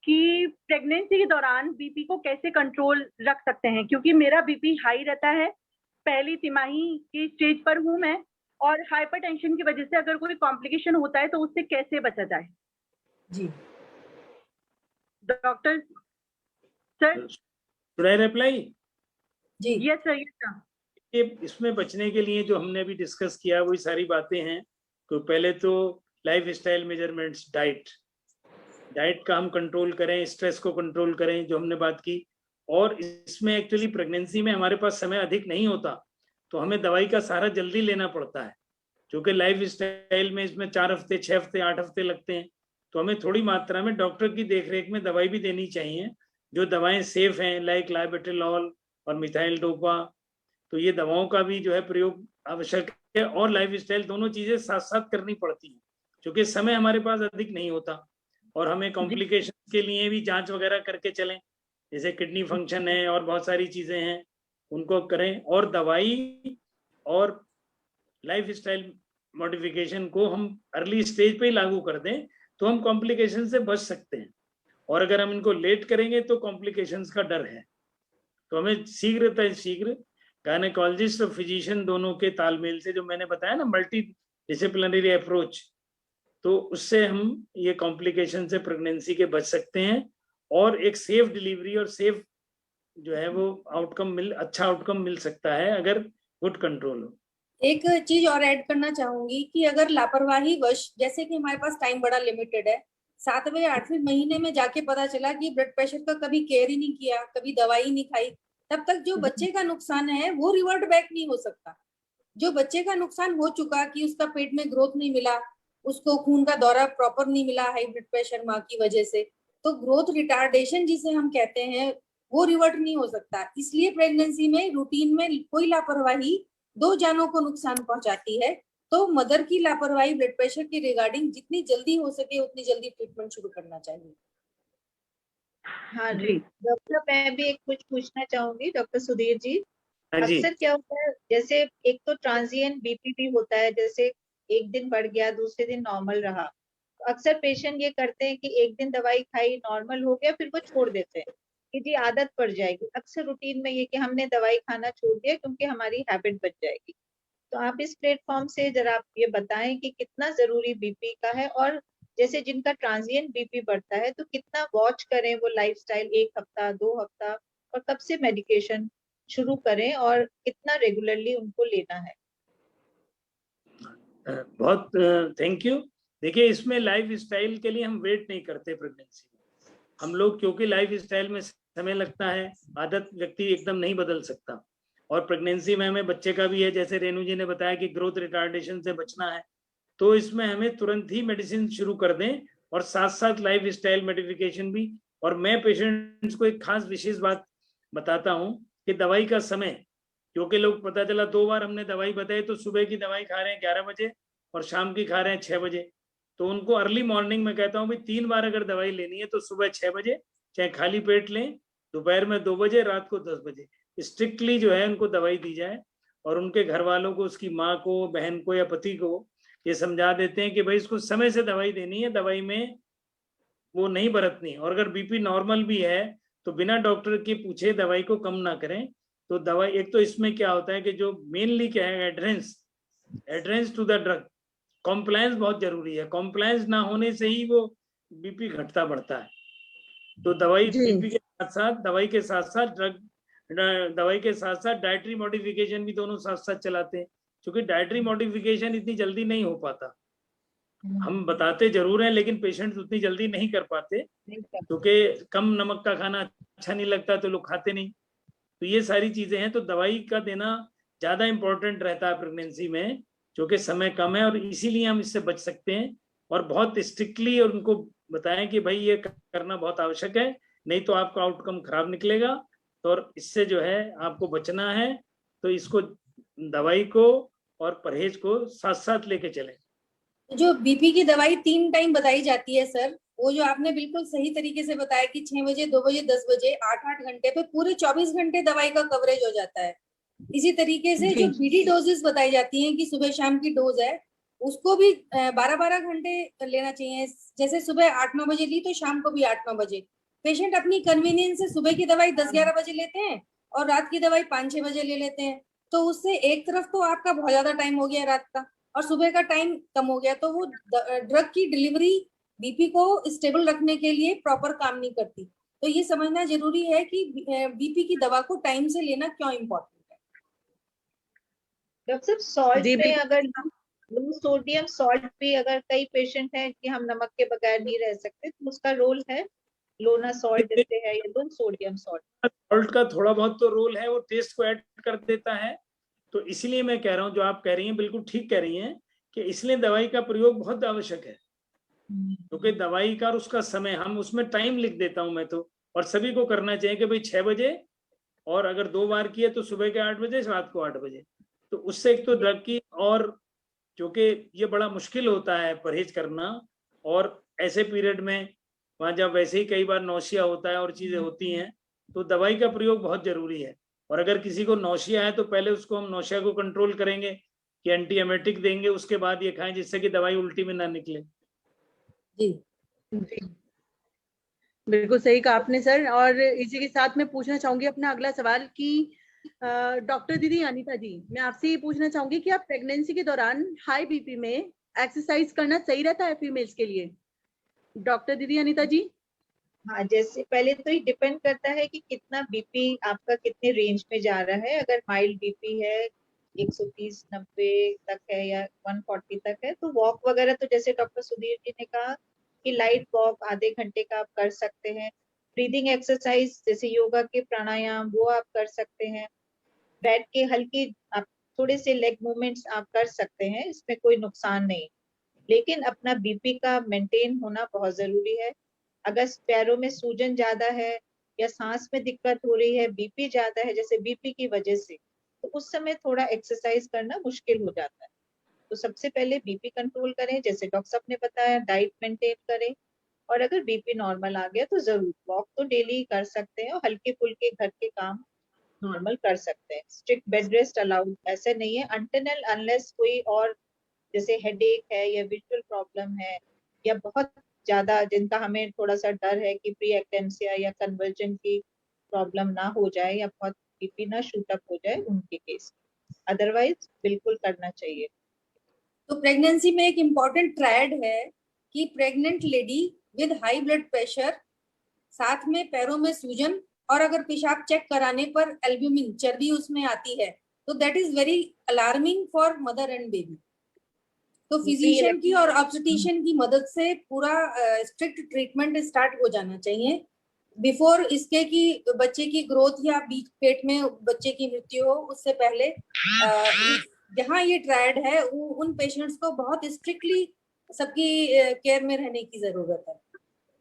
A: कि प्रेगनेंसी के दौरान बीपी को कैसे कंट्रोल रख सकते हैं, क्योंकि मेरा बीपी हाई रहता है, पहली तिमाही की स्टेज पर हूं मैं, और हाइपरटेंशन की वजह से अगर कोई कॉम्प्लिकेशन होता है तो उससे कैसे बचा जाए।
D: जी
A: doctor sir,
B: should I reply?
D: जी
A: यस सर, यस सर।
B: इसमें बचने के लिए जो हमने अभी डिस्कस किया वही सारी बातें हैं। तो पहले तो लाइफ स्टाइल मेजरमेंट्स, डाइट का हम कंट्रोल करें, स्ट्रेस को कंट्रोल करें, जो हमने बात की। और इसमें एक्चुअली प्रेगनेंसी में हमारे पास समय अधिक नहीं होता, तो हमें दवाई का सहारा जल्दी लेना पड़ता है, क्योंकि लाइफ स्टाइल में इसमें 4 हफ्ते, 6 हफ्ते, 8 हफ्ते लगते हैं। तो हमें थोड़ी मात्रा में डॉक्टर की देखरेख में दवाई भी देनी चाहिए, जो दवाएं सेफ हैं, लाइक लाइबेटेलॉल और मिथाइल डोपा। तो ये दवाओं का भी जो है प्रयोग आवश्यक है, और लाइफ स्टाइल, दोनों चीजें साथ साथ करनी पड़ती हैं, क्योंकि समय हमारे पास अधिक नहीं होता। और हमें कॉम्प्लिकेशन के लिए भी जांच वगैरह करके चलें, जैसे किडनी फंक्शन है और बहुत सारी चीजें हैं, उनको करें। और दवाई और लाइफ स्टाइल मॉडिफिकेशन को हम अर्ली स्टेज पे ही लागू कर दें तो हम कॉम्प्लिकेशन से बच सकते हैं। और अगर हम इनको लेट करेंगे तो कॉम्प्लिकेशंस का डर है। तो हमें शीघ्र गायनेकोलॉजिस्ट और फिजिशियन दोनों के तालमेल से, जो मैंने बताया ना, मल्टी डिसिप्लिनरी अप्रोच, तो उससे हम ये कॉम्प्लिकेशन से प्रेगनेंसी के बच सकते हैं, और एक सेफ डिलीवरी और सेफ जो है वो अच्छा आउटकम मिल सकता है अगर गुड कंट्रोल हो।
D: एक चीज और ऐड करना चाहूंगी कि अगर लापरवाही वश, जैसे कि हमारे पास टाइम बड़ा लिमिटेड है, 7वें या 8वें महीने में जाके पता चला कि ब्लड प्रेशर का कभी केयर ही नहीं किया, कभी दवाई नहीं खाई, तब तक जो बच्चे का नुकसान है वो रिवर्ट बैक नहीं हो सकता। जो बच्चे का नुकसान हो चुका कि उसका पेट में ग्रोथ नहीं मिला, उसको खून का दौरा प्रॉपर नहीं मिला हाई ब्लड प्रेशर माँ की वजह से, तो ग्रोथ रिटार्डेशन जिसे हम कहते हैं वो रिवर्ट नहीं हो सकता। इसलिए प्रेगनेंसी में रूटीन में कोई लापरवाही 2 जानों को नुकसान पहुंचाती है। तो मदर की लापरवाही ब्लड प्रेशर की रिगार्डिंग जितनी जल्दी हो सके उतनी जल्दी ट्रीटमेंट शुरू करना चाहिए।
C: हाँ
A: जी
C: डॉक्टर, मैं भी एक कुछ पूछना चाहूंगी डॉक्टर सुधीर जी।
B: हाँ जी।
C: अक्सर क्या होता है, जैसे एक तो ट्रांजिएंट बीपी भी होता है, जैसे एक दिन बढ़ गया दूसरे दिन नॉर्मल रहा। तो अक्सर पेशेंट ये करते हैं कि एक दिन दवाई खाई नॉर्मल हो गया फिर वो छोड़ देते हैं कि जी आदत पड़ जाएगी। अक्सर रूटीन में ये कि हमने दवाई खाना छोड़ दिया क्योंकि हमारी हैबिट बन जाएगी। तो आप इस प्लेटफॉर्म से जरा आप ये बताएं कि कितना जरूरी बीपी का है, और जैसे जिनका ट्रांजिएंट बीपी बढ़ता है तो कितना वॉच करें वो लाइफस्टाइल, 1 हफ्ता 2 हफ्ता, और कब से मेडिकेशन शुरू करें और कितना रेगुलरली उनको लेना है।
B: बहुत थैंक यू। देखिए, इसमें लाइफ स्टाइल के लिए हम वेट नहीं करते प्रेगनेंसी में। हम लोग क्योंकि लाइफ स्टाइल में समय लगता है, आदत व्यक्ति एकदम नहीं बदल सकता। और प्रेगनेंसी में हमें बच्चे का भी है, जैसे रेणु जी ने बताया कि ग्रोथ रिटार्डेशन से बचना है, तो इसमें हमें तुरंत ही मेडिसिन शुरू कर दें और साथ साथ लाइफ स्टाइल मॉडिफिकेशन भी। और मैं पेशेंट्स को एक खास विशेष बात बताता हूँ कि दवाई का समय, क्योंकि लोग पता चला 2 बार हमने दवाई बताई, तो सुबह की दवाई खा रहे हैं 11 बजे और शाम की खा रहे हैं 6 बजे। तो उनको अर्ली मॉर्निंग में कहता हूँ भाई 3 बार अगर दवाई लेनी है तो सुबह 6 बजे चाहे खाली पेट लें, दोपहर में 2 बजे, रात को 10 बजे स्ट्रिक्टली जो है उनको दवाई दी जाए। और उनके घर वालों को, उसकी माँ को, बहन को या पति को ये समझा देते हैं कि भाई इसको समय से दवाई देनी है, दवाई में वो नहीं बरतनी। और अगर बीपी नॉर्मल भी है तो बिना डॉक्टर के पूछे दवाई को कम ना करें। तो दवाई, एक तो इसमें क्या होता है कि जो मेनली क्या है, adherence to the drug, compliance बहुत जरूरी है। कॉम्प्लायंस ना होने से ही वो बीपी घटता बढ़ता है। तो दवाई बीपी के साथ साथ, दवाई के साथ साथ दवाई के साथ साथ डाइटरी मॉडिफिकेशन भी दोनों साथ साथ चलाते हैं, क्योंकि डाइटरी मॉडिफिकेशन इतनी जल्दी नहीं हो पाता। हम बताते जरूर हैं लेकिन पेशेंट्स उतनी जल्दी नहीं कर पाते, क्योंकि कम नमक का खाना अच्छा नहीं लगता तो लोग खाते नहीं। तो ये सारी चीजें हैं, तो दवाई का देना ज्यादा इंपॉर्टेंट रहता है प्रेगनेंसी में, क्योंकि समय कम है और इसीलिए हम इससे बच सकते हैं। और बहुत स्ट्रिक्टली उनको बताएं कि भाई ये करना बहुत आवश्यक है, नहीं तो आपका आउटकम खराब निकलेगा। तो और इससे जो है आपको बचना है, तो इसको, दवाई को और परहेज को साथ साथ लेके चलें।
D: जो बीपी की दवाई 3 टाइम बताई जाती है सर, वो जो आपने बिल्कुल सही तरीके से बताया कि 6 बजे, 2 बजे, 10 बजे, 8-8 घंटे पे पूरे 24 घंटे दवाई का कवरेज हो जाता है। इसी तरीके से जो बीडी डोजेस बताई जाती हैं कि सुबह शाम की डोज है, उसको भी 12-12 घंटे लेना चाहिए। जैसे सुबह 8-9 बजे ली तो शाम को भी 8-9 बजे। पेशेंट अपनी कन्वीनियंस से सुबह की दवाई 10-11 बजे लेते हैं और रात की दवाई 5-6 बजे ले लेते हैं। तो उससे एक तरफ तो आपका बहुत ज्यादा टाइम हो गया रात का और सुबह का टाइम कम हो गया, तो वो ड्रग की डिलीवरी बीपी को स्टेबल रखने के लिए प्रॉपर काम नहीं करती। तो ये समझना जरूरी है कि बीपी की दवा को टाइम से लेना क्यों इम्पोर्टेंट है।
C: डॉक्टर साहब, सॉल्ट में अगर लो सोडियम सॉल्ट भी, अगर कई पेशेंट हैं कि हम नमक के बगैर नहीं रह सकते, तो उसका रोल है? लोना सॉल्ट जैसे है या लो सोडियम सॉल्ट?
B: सॉल्ट का थोड़ा बहुत तो रोल है, वो टेस्ट को ऐड कर देता है। तो इसलिए मैं कह रहा हूँ, जो आप कह रही हैं बिल्कुल ठीक कह रही हैं, कि इसलिए दवाई का प्रयोग बहुत आवश्यक है। क्योंकि दवाई का और उसका समय, हम उसमें टाइम लिख देता हूं मैं तो, और सभी को करना चाहिए कि भाई 6 बजे, और अगर 2 बार किए तो सुबह के 8 बजे, रात को 8 बजे। तो उससे एक तो ड्रग की, और क्योंकि ये बड़ा मुश्किल होता है परहेज करना, और ऐसे पीरियड में वहां जब वैसे ही कई बार नौसिया होता है और चीजें होती हैं, तो दवाई का प्रयोग बहुत जरूरी है। और अगर किसी को नौसिया है तो पहले उसको हम नौसिया को कंट्रोल करेंगे कि एंटी एमेटिक देंगे, उसके बाद ये खाएं, जिससे कि दवाई उल्टी में ना निकले।
D: जी
A: बिल्कुल सही कहा आपने सर। और इसी के साथ मैं पूछना चाहूंगी अपना अगला सवाल कि डॉक्टर दीदी अनीता जी, मैं आपसे ये पूछना चाहूंगी कि आप प्रेगनेंसी के दौरान हाई बीपी में एक्सरसाइज करना सही रहता है फीमेल्स के लिए? डॉक्टर दीदी अनीता जी।
C: हाँ, जैसे पहले तो ये डिपेंड करता है कि कितना बीपी आपका कितने रेंज में जा रहा है। अगर माइल्ड बीपी है, 130-90 तक है या 140 तक है, तो वॉक वगैरह, तो जैसे डॉक्टर सुधीर जी ने कहा कि लाइट वॉक आधे घंटे का आप कर सकते हैं। ब्रीदिंग एक्सरसाइज जैसे योगा के प्राणायाम वो आप कर सकते हैं। बैठ के हल्की आप थोड़े से लेग मूवमेंट्स आप कर सकते हैं, इसमें कोई नुकसान नहीं। लेकिन अपना बीपी का मेंटेन होना बहुत जरूरी है। अगर पैरों में सूजन ज्यादा है या सांस में दिक्कत हो रही है, बीपी ज्यादा है जैसे बीपी की वजह से, तो उस समय थोड़ा एक्सरसाइज करना मुश्किल हो जाता है। तो सबसे पहले बीपी कंट्रोल करें, जैसे डॉक्टर साहब ने बताया, डाइट मेंटेन करें, और अगर बीपी नॉर्मल आ गया तो जरूर वॉक तो डेली कर सकते हैं, और हल्के फुल्के घर के काम नॉर्मल कर सकते हैं। स्ट्रिक्ट बेड रेस्ट अलाउड ऐसे नहीं है अनटिल अनलेस कोई और जैसे हेडेक है या विजुअल प्रॉब्लम है, या बहुत ज्यादा जिनका हमें थोड़ा सा डर है कि प्री एक्लेम्सिया या कन्वर्जन की प्रॉब्लम ना हो जाए या बहुत बीपी ना शूट अप हो जाए उनके केस, अदरवाइज बिल्कुल करना चाहिए।
D: तो प्रेगनेंसी में एक इम्पॉर्टेंट ट्रायड है कि pregnant lady with high blood pressure, साथ में पैरों में सूजन, और अगर पेशाब चेक कराने पर एल्ब्यूमिन चर्बी उसमें आती है, तो that is very alarming for mother and baby. तो फिजिशियन की और ऑब्स्टेट्रिशियन की मदद से पूरा स्ट्रिक्ट ट्रीटमेंट स्टार्ट हो जाना चाहिए बिफोर इसके कि बच्चे की ग्रोथ या बीच पेट में बच्चे की मृत्यु हो, उससे पहले जहाँ ये ट्रायड है उन पेशेंट्स को बहुत स्ट्रिक्टली सबकी केयर में रहने की जरूरत है।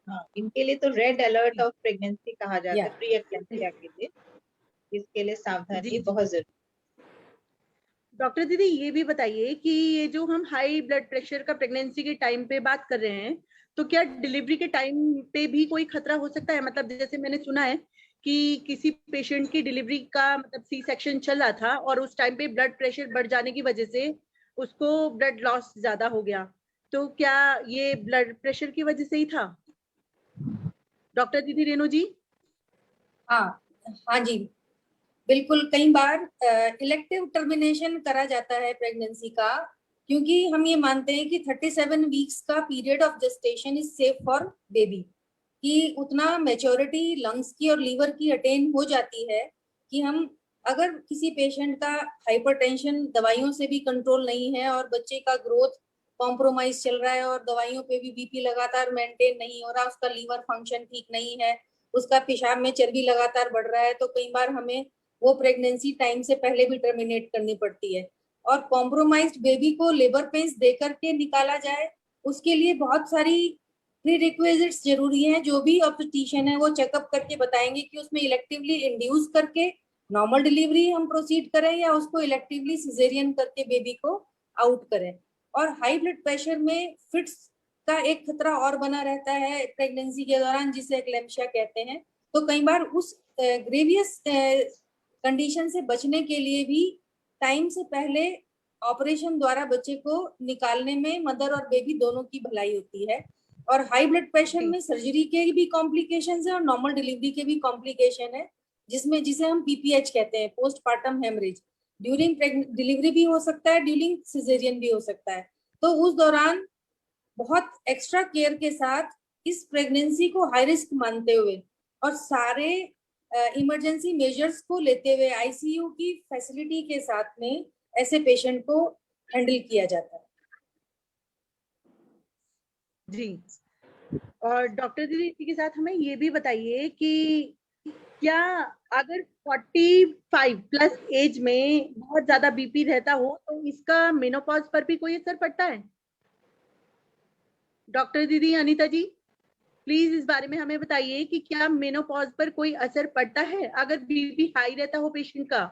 C: हाँ, इनके लिए तो रेड अलर्ट ऑफ प्रेगनेंसी कहा जाता है प्री एक्लेम्सिया के लिए, इसके लिए सावधानी बहुत जरूरी।
A: डॉक्टर दीदी ये भी बताइए कि ये जो हम हाई ब्लड प्रेशर का प्रेगनेंसी के टाइम पे बात कर रहे हैं, तो क्या डिलीवरी के टाइम पे भी कोई खतरा हो सकता है? मतलब जैसे मैंने सुना है कि किसी पेशेंट की डिलीवरी का मतलब सी सेक्शन चल रहा था और उस टाइम पे ब्लड प्रेशर बढ़ जाने की वजह से उसको ब्लड लॉस ज्यादा हो गया, तो क्या ये ब्लड प्रेशर की वजह से ही था? डॉक्टर दीदी रेणु जी।
D: हाँ जी, बिल्कुल। कई बार इलेक्टिव टर्मिनेशन करा जाता है प्रेगनेंसी का, क्योंकि हम ये मानते हैं कि 37 वीक्स का period of gestation is safe for baby, कि उतना मैच्योरिटी लंग्स की और लीवर की अटेन हो जाती है कि हम अगर किसी पेशेंट का हाइपरटेंशन दवाइयों से भी कंट्रोल नहीं है और बच्चे का ग्रोथ कॉम्प्रोमाइज चल रहा है और दवाइयों पे भी बीपी लगातार मेंटेन नहीं हो रहा, उसका लीवर फंक्शन ठीक नहीं है, उसका पेशाब में चर्बी लगातार बढ़ रहा है, तो कई बार हमें वो प्रेगनेंसी टाइम से पहले भी टर्मिनेट करनी पड़ती है। और कॉम्प्रोमाइज्ड बेबी को लेबर पेन्स दे करके निकाला जाए, उसके लिए बहुत सारी प्री रिक्विजिट्स जरूरी है। जो भी ऑब्स्टेट्रिशियन है वो चेकअप करके बताएंगे कि उसमें इलेक्टिवली इंड्यूस करके नॉर्मल डिलीवरी हम प्रोसीड करें या उसको इलेक्टिवली सिजेरियन करके बेबी को आउट करें। और हाई ब्लड प्रेशर में फिट्स का एक खतरा और बना रहता है प्रेगनेंसी के दौरान, जिसे एक्लेम्शिया कहते हैं। तो कई बार उस ग्रेवियस कंडीशन से बचने के लिए भी टाइम से पहले ऑपरेशन द्वारा बच्चे को निकालने में मदर और बेबी दोनों की भलाई होती है। और हाई ब्लड प्रेशर में सर्जरी के भी कॉम्प्लिकेशंस है और नॉर्मल डिलीवरी के भी कॉम्प्लिकेशन है, जिसे हम पीपीएच कहते हैं, पोस्टपार्टम हेमरेज। ड्यूरिंग डिलीवरी भी हो सकता है, ड्यूरिंग सिजेरियन भी हो सकता है। तो उस दौरान बहुत एक्स्ट्रा केयर के साथ इस प्रेगनेंसी को हाई रिस्क मानते हुए और सारे इमरजेंसी मेजर्स को लेते हुए आईसीयू की फैसिलिटी के साथ में ऐसे पेशेंट को हैंडल किया जाता है।
A: जी, और डॉक्टर दीदी इसी के साथ हमें ये भी बताइए कि क्या अगर 45 प्लस एज में बहुत ज्यादा बीपी रहता हो तो इसका मेनोपॉज पर भी कोई असर पड़ता है? डॉक्टर दीदी अनीता जी प्लीज इस बारे में हमें बताइए कि क्या मेनोपॉज पर कोई असर पड़ता है अगर बीपी हाई रहता हो पेशेंट का?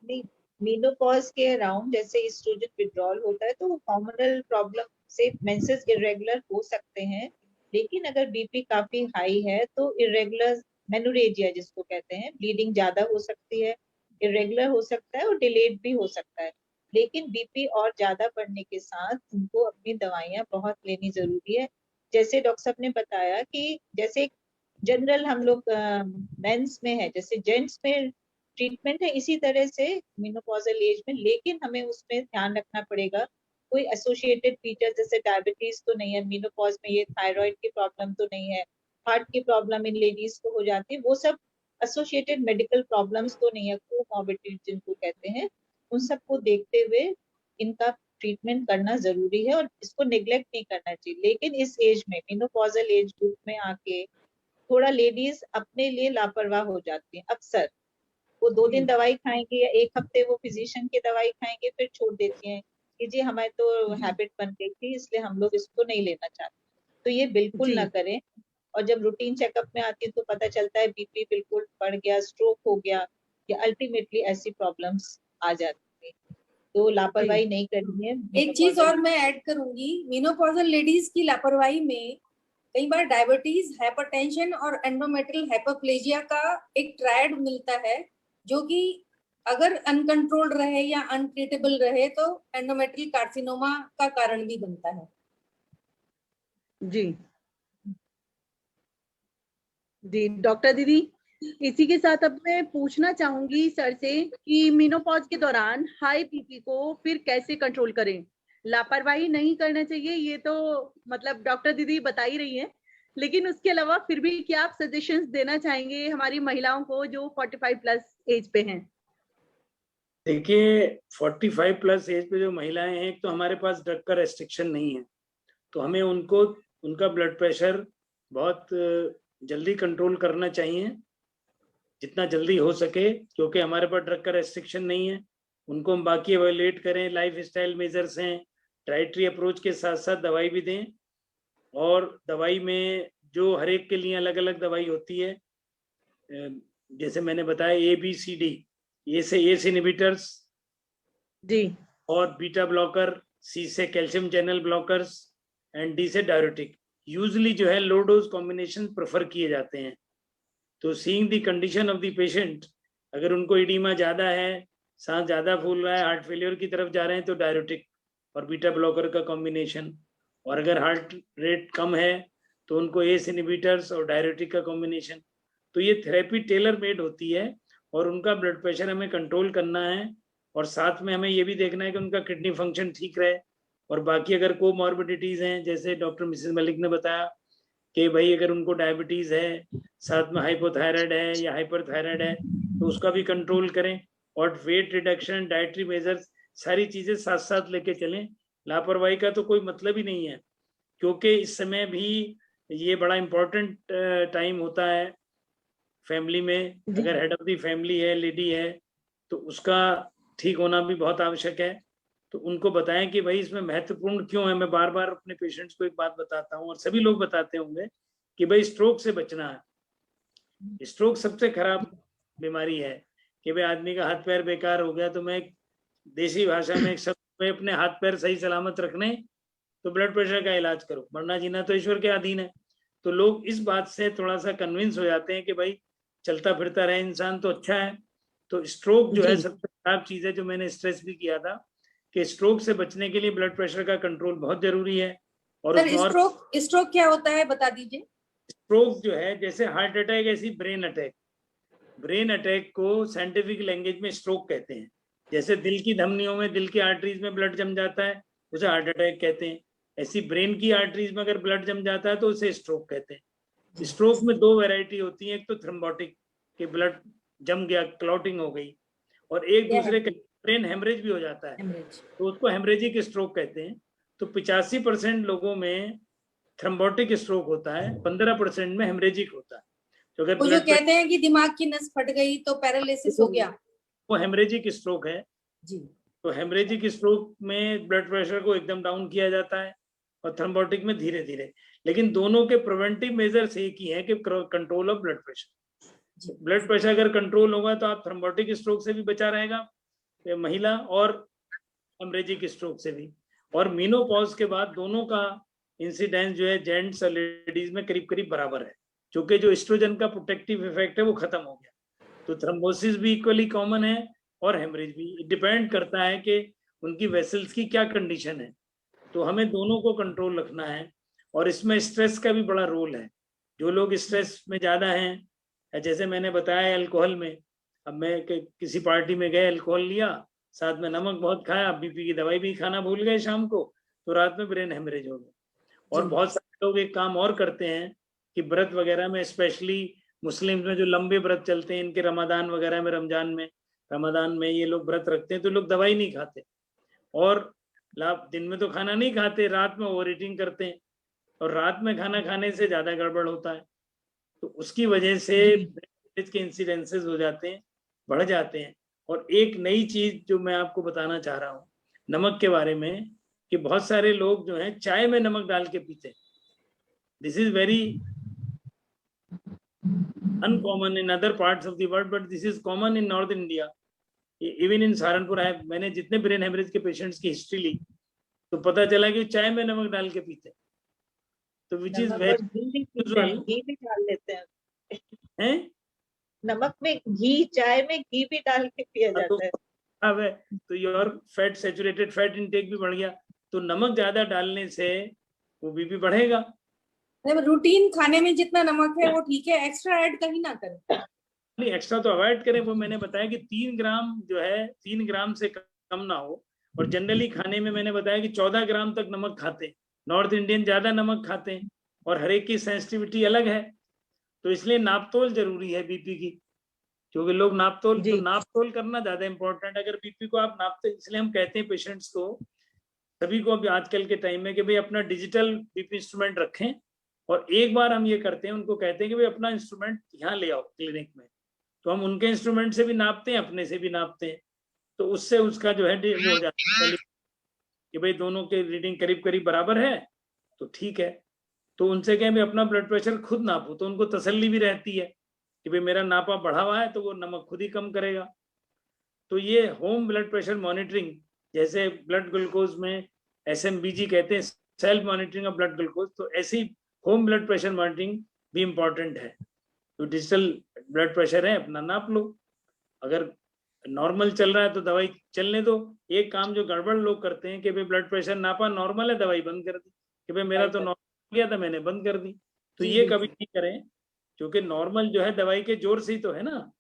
C: नहीं, मेनोपॉज के अराउंड जैसे एस्ट्रोजन विड्रॉल होता है तो हार्मोनल प्रॉब्लम से मेंसेस इरेगुलर हो सकते हैं, लेकिन अगर बीपी काफी हाई है तो इरेगुलर मेनोरेजिया जिसको कहते हैं, ब्लीडिंग ज्यादा हो सकती है, इरेगुलर हो सकता है और डिलेड भी हो सकता है। लेकिन बीपी और ज्यादा बढ़ने के साथ उनको अपनी दवाइयां बहुत लेनी जरूरी है। जैसे डॉक्टर साहब ने बताया कि जैसे जनरल हम लोग मेंस में है, जैसे जेंट्स में ट्रीटमेंट है, इसी तरह से मेनोपॉजल एज में, लेकिन हमें उसमें ध्यान रखना पड़ेगा कोई एसोसिएटेड फीचर जैसे डायबिटीज तो नहीं है मेनोपॉज में, ये थायराइड की प्रॉब्लम तो नहीं है, हार्ट की प्रॉब्लम इन लेडीज को हो जाती है, वो सब एसोसिएटेड मेडिकल प्रॉब्लम्स तो नहीं है, कोमॉर्बिडिटी जिनको कहते हैं, उन सबको देखते हुए इनका ट्रीटमेंट करना जरूरी है और इसको निग्लेक्ट नहीं करना चाहिए। लेकिन इस एज में मेनोपॉजल एज ग्रुप में आके थोड़ा लेडीज अपने लिए लापरवाह हो जाती हैं अक्सर, वो 2 दिन दवाई खाएंगे या 1 हफ्ते वो फिजिशियन की दवाई खाएंगे फिर छोड़ देती हैं कि जी हमारे तो हैबिट बन गई थी इसलिए हम लोग इसको नहीं लेना चाहते। तो ये बिल्कुल ना करें, और जब रूटीन चेकअप में आती है तो पता चलता है बीपी बिल्कुल बढ़ गया, स्ट्रोक हो गया, या अल्टीमेटली ऐसी प्रॉब्लम्स आ जाती है। तो लापरवाही नहीं करनी है।
D: एक चीज और मैं ऐड करूंगी, मेनोपॉजल लेडीज की लापरवाही में कई बार डायबिटीज, हाइपरटेंशन और एंडोमेट्रियल हाइपरप्लेजिया का एक ट्रायड मिलता है, जो कि अगर अनकंट्रोल्ड रहे या अनट्रीटेबल रहे तो एंडोमेट्रियल कार्सिनोमा का कारण भी बनता है।
A: जी जी डॉक्टर दीदी, इसी के साथ अब मैं पूछना चाहूंगी सर से कि मेनोपॉज के दौरान हाई बीपी को फिर कैसे कंट्रोल करें। लापरवाही नहीं करना चाहिए, ये तो मतलब डॉक्टर दीदी बता ही रही हैं, लेकिन उसके अलावा फिर भी क्या आप सजेशंस देना चाहेंगे हमारी महिलाओं को जो 45 प्लस एज पे हैं?
B: देखिए 45 प्लस एज पे जो महिलाएं हैं, एक तो हमारे पास ड्रग का रेस्ट्रिक्शन नहीं है, तो हमें उनको उनका ब्लड प्रेशर बहुत जल्दी कंट्रोल करना चाहिए, जितना जल्दी हो सके, क्योंकि हमारे पास ड्रग का रेस्ट्रिक्शन नहीं है। उनको हम बाकी एवेल्युएट करें, लाइफ स्टाइल मेजर्स हैं, डाइटरी अप्रोच के साथ साथ दवाई भी दें, और दवाई में जो हर एक के लिए अलग अलग दवाई होती है, जैसे मैंने बताया ABCD, ए से एस इनहिबिटर्स
A: जी,
B: और बीटा ब्लॉकर, C से calcium channel blockers and D से डायरेटिक, यूजली जो है लो डोज कॉम्बिनेशन प्रेफर किए जाते हैं। तो seeing the condition of the patient, अगर उनको इडीमा ज्यादा है, सांस ज्यादा फूल रहा है, हार्ट फेलियर की तरफ जा रहे हैं, तो डायरेटिक और बीटा ब्लॉकर का कॉम्बिनेशन, और अगर हार्ट रेट कम है तो उनको एस इनहिबिटर्स और डायरेटिक का कॉम्बिनेशन। तो ये थेरेपी टेलर मेड होती है, और उनका ब्लड प्रेशर हमें कंट्रोल करना है, और साथ में हमें ये भी देखना है कि उनका किडनी फंक्शन ठीक रहे। और बाकी अगर कोमॉर्बिडिटीज हैं, जैसे डॉक्टर मिसेस मलिक ने बताया कि भाई अगर उनको डायबिटीज है, साथ में हाइपोथायराइड है या हाइपरथायराइड है, तो उसका भी कंट्रोल करें, और वेट रिडक्शन, डाइटरी मेजर्स, सारी चीजें साथ साथ लेके चलें। लापरवाही का तो कोई मतलब ही नहीं है, क्योंकि इस समय भी ये बड़ा इम्पोर्टेंट टाइम होता है फैमिली में। अगर हेड ऑफ द फैमिली है, लेडी है, तो उसका ठीक होना भी बहुत आवश्यक है। तो उनको बताएं कि भाई इसमें महत्वपूर्ण क्यों है। मैं बार बार अपने पेशेंट्स को एक बात बताता हूँ, और सभी लोग बताते होंगे, कि भाई स्ट्रोक से बचना है। स्ट्रोक सबसे खराब बीमारी है कि भाई आदमी का हाथ पैर बेकार हो गया, तो मैं देसी भाषा में एक शब्द में, अपने हाथ पैर सही सलामत रखने तो ब्लड प्रेशर का इलाज करो, मरना जीना तो ईश्वर के अधीन है। तो लोग इस बात से थोड़ा सा कन्विंस हो जाते हैं कि भाई चलता फिरता रहे इंसान तो अच्छा है। तो स्ट्रोक जो है सबसे खराब चीज है, जो मैंने स्ट्रेस भी किया था कि स्ट्रोक से बचने के लिए ब्लड प्रेशर का कंट्रोल बहुत जरूरी है। और
D: सर स्ट्रोक क्या होता है बता दीजिए।
B: स्ट्रोक जो है जैसे हार्ट अटैक, ऐसी ब्रेन अटैक। ब्रेन अटैक को साइंटिफिक लैंग्वेज में स्ट्रोक कहते हैं। जैसे दिल की धमनियों में, दिल की आर्टरीज में ब्लड जम जाता है, उसे हार्ट अटैक कहते हैं। ऐसी ब्रेन की आर्टरीज में अगर ब्लड जम जाता है तो उसे स्ट्रोक कहते हैं। स्ट्रोक में दो वैरायटी होती है, एक तो थ्रोम्बोटिक कि ब्लड जम गया, क्लॉटिंग हो गई, और एक दूसरे का ब्रेन हेमरेज भी हो जाता है, तो उसको हेमरेजिक स्ट्रोक कहते हैं। तो 85% लोगों में थ्रोम्बोटिक स्ट्रोक होता है, 15% में हेमरेजिक होता है। तो अगर
D: जो कहते हैं कि दिमाग की नस फट गई तो पैरालिसिस हो गया,
B: वो हेमरेजिक स्ट्रोक है
D: जी।
B: तो हेमरेजिक स्ट्रोक में ब्लड प्रेशर को एकदम डाउन किया जाता है, और थ्रोम्बोटिक में धीरे धीरे। लेकिन दोनों के प्रिवेंटिव मेजर्स एक ही है कि control of blood pressure. Blood pressure अगर कंट्रोल होगा तो आप थ्रोम्बोटिक स्ट्रोक से भी बचा रहेगा महिला, और हेमरेजिक स्ट्रोक से भी। और मेनोपॉज के बाद दोनों का इंसिडेंस जो है जेंट्स और लेडीज में करीब करीब बराबर है, क्योंकि जो एस्ट्रोजन का प्रोटेक्टिव इफेक्ट है वो खत्म हो गया। तो थ्रोम्बोसिस भी इक्वली कॉमन है, और हेमरेज भी। डिपेंड करता है कि उनकी वेसल्स की क्या कंडीशन है। तो हमें दोनों को कंट्रोल रखना है, और इसमें स्ट्रेस का भी बड़ा रोल है। जो लोग स्ट्रेस में ज्यादा हैं, जैसे मैंने बताया अल्कोहल में, अब मैं किसी पार्टी में गए, अल्कोहल लिया, साथ में नमक बहुत खाया, बीपी की दवाई भी खाना भूल गए शाम को, तो रात में ब्रेन हेमरेज हो गया। और बहुत सारे लोग एक काम और करते हैं कि व्रत वगैरह में, स्पेशली मुस्लिम में जो लंबे व्रत चलते हैं, इनके रमजान वगैरह में, रमजान में ये लोग व्रत रखते हैं, तो लोग दवाई नहीं खाते, और दिन में तो खाना नहीं खाते, रात में ओवर ईटिंग करते हैं, और रात में खाना खाने से ज्यादा गड़बड़ होता है। तो उसकी वजह से के इंसिडेंसेस हो जाते हैं, बढ़ जाते हैं। और एक नई चीज जो मैं आपको बताना चाह रहा हूँ नमक के बारे में, कि बहुत सारे लोग जो हैं चाय में नमक डाल के पीते हैं। This is very uncommon in other parts of the world, but this is common in north India. Even in Saharanpur है, मैंने जितने ब्रेन हेमरेज के पेशेंट्स की हिस्ट्री ली तो पता चला कि चाय में नमक डाल के पीते, तो विच इज वेरी
C: घी भी डाल लेते
B: हैं,
C: नमक में घी, चाय में घी भी डाल के पिया जाता है।
B: अब तो your fat, saturated fat intake भी बढ़ गया, तो नमक ज्यादा डालने से वो बीपी बढ़ेगा।
D: रूटीन खाने में जितना नमक है वो ठीक है, एक्स्ट्रा ऐड कहीं ना करें।
B: नहीं, एक्स्ट्रा तो अवॉइड करें। वो मैंने बताया कि 3 ग्राम जो है 3 ग्राम से कम ना हो, और जनरली खाने में मैंने बताया कि 14 ग्राम तक नमक खाते हैं। नॉर्थ इंडियन ज्यादा नमक खाते हैं और हर एक की सेंसिटिविटी अलग है, तो इसलिए नापतोल जरूरी है बीपी की, क्योंकि लोग नापतोल, तो नापतोल करना ज्यादा इंपॉर्टेंट। अगर बीपी को आप नापते, इसलिए हम कहते हैं पेशेंट्स को, सभी को अभी आजकल के टाइम में, कि भाई अपना डिजिटल बीपी इंस्ट्रूमेंट रखें, और एक बार हम ये करते हैं, उनको कहते हैं कि भाई अपना इंस्ट्रूमेंट यहाँ ले आओ क्लिनिक में, तो हम उनके इंस्ट्रूमेंट से भी नापते हैं, अपने से भी नापते हैं, तो उससे उसका जो है वो हो जाता है कि भाई दोनों के रीडिंग करीब करीब बराबर है, तो ठीक है। तो उनसे कहें भाई अपना ब्लड प्रेशर खुद नापो, तो उनको तसल्ली भी रहती है कि भाई मेरा नापा बढ़ा हुआ है, तो वो नमक खुद ही कम करेगा। तो ये होम ब्लड प्रेशर मॉनिटरिंग, जैसे ब्लड ग्लूकोज में SMBG कहते हैं, self monitoring of blood glucose, तो ऐसी होम ब्लड प्रेशर मॉनिटरिंग भी इम्पोर्टेंट है। तो डिजिटल ब्लड प्रेशर है, अपना नाप लो, अगर नॉर्मल चल रहा है तो दवाई चलने दो। एक काम जो गड़बड़ लोग करते हैं कि भाई ब्लड प्रेशर नापा, नॉर्मल है, दवाई बंद कर दी, कि भाई मेरा तो नॉर्मल गया था, मैंने बंद कर दी। तो ये कभी नहीं करें, क्योंकि नॉर्मल जो है दवाई के जोर से ही तो है ना,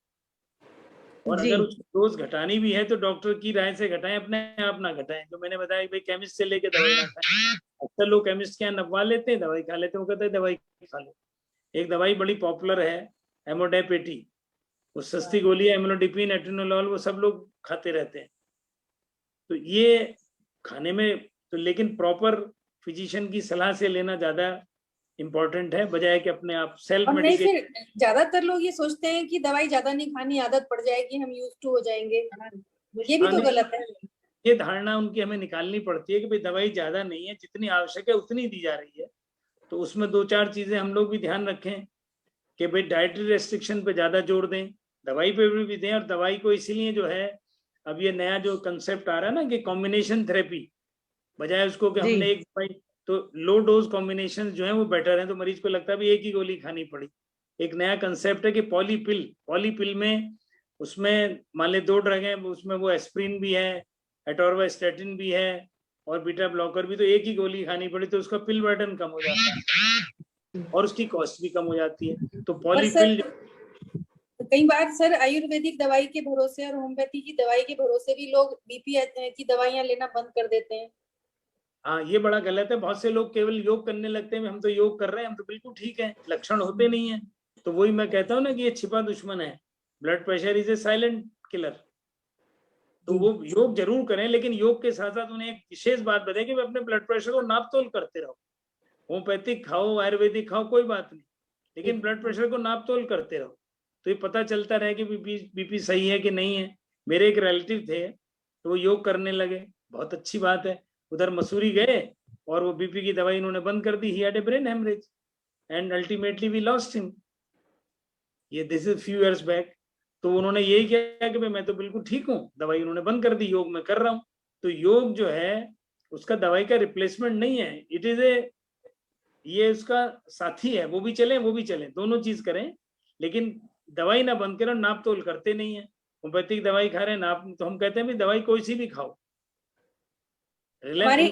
B: और अगर उसकी डोज घटानी भी है तो डॉक्टर की राय से घटाएं, अपने आप ना घटाएं। तो मैंने बताया भाई केमिस्ट से लेके दवाई ना खाएं। अक्सर लोग केमिस्ट के यहाँ नपवा लेते हैं, दवाई खा लेते हैं, वो कहते हैं दवाई खा लो। एक दवाई बड़ी पॉपुलर है एमोडेप 80, वो सस्ती गोली है, एमोनोडिपिन, एटेनोलॉल, वो सब लोग खाते रहते हैं। तो ये खाने में तो, लेकिन प्रॉपर फिजिशियन की सलाह से लेना ज्यादा इम्पोर्टेंट है, बजाय कि अपने आप सेल्फ मेडिकेट।
D: फिर ज्यादातर लोग ये सोचते हैं कि दवाई ज्यादा नहीं खानी, आदत पड़ जाएगी, हम यूज टू हो जाएंगे, ये भी तो गलत है।
B: ये धारणा उनकी हमें निकालनी पड़ती है कि भाई दवाई ज्यादा नहीं है, जितनी आवश्यक है उतनी दी जा रही है। तो उसमें 2-4 चीजें हम लोग भी ध्यान रखें कि भाई डाइटरी रेस्ट्रिक्शन पे ज्यादा जोर दें, दवाई पे भी दें। और दवाई को इसीलिए जो है, अब ये नया जो कंसेप्ट आ रहा है ना कि कॉम्बिनेशन थेरेपी, बजाय उसको कि हमने एक दवाई, तो लो डोज कॉम्बिनेशन जो है वो बेटर है, तो मरीज को लगता है भी एक ही गोली खानी पड़ी। एक नया कंसेप्ट है कि पॉलीपिल में, उसमें मान ले 2 ड्रग है, उसमें वो एस्प्रिन भी है, एटोर्वास्टैटिन भी है, और बीटा ब्लॉकर भी, तो एक ही गोली खानी पड़ी, तो उसका पिल बर्डन कम हो जाता है और उसकी कॉस्ट भी कम हो जाती है। तो पॉलीपिल,
D: कई बार सर आयुर्वेदिक दवाई के भरोसे और होम्योपैथी की दवाई के भरोसे भी लोग बीपी की दवाइयां लेना बंद कर देते हैं।
B: हाँ, ये बड़ा गलत है। बहुत से लोग केवल योग करने लगते हैं, हम तो योग कर रहे हैं, हम तो बिल्कुल ठीक है, लक्षण होते नहीं है। तो वही मैं कहता हूँ ना कि ये छिपा दुश्मन है, blood pressure is a silent killer. तो वो योग जरूर करें, लेकिन योग के साथ साथ उन्हें एक विशेष बात बताएं कि अपने ब्लड प्रेशर को नाप तोल करते रहो। होम्योपैथिक खाओ, आयुर्वेदिक खाओ, कोई बात नहीं, लेकिन ब्लड प्रेशर को नाप तोल करते रहो, तो ये पता चलता रहे कि बीपी सही है कि नहीं है। मेरे एक रिलेटिव थे, तो वो योग करने लगे, बहुत अच्छी बात है। उधर मसूरी गए और वो बीपी की दवाई उन्होंने बंद कर दी। He had a brain haemorrhage and ultimately we lost him. ये this is few years back. तो उन्होंने यही किया कि भाई मैं तो बिल्कुल ठीक हूँ, दवाई उन्होंने बंद कर दी, योग में कर रहा हूँ। तो योग जो है उसका दवाई का रिप्लेसमेंट नहीं है, इट इज ए, ये उसका साथी है। वो भी चले, दोनों चीज करें, लेकिन दवाई ना बंद करें। नाप तोल करते नहीं है, होम्योपैथिक दवाई खा रहे हैं नाप, तो हम कहते हैं भी दवाई कोई सी भी खाओ।
D: हमारे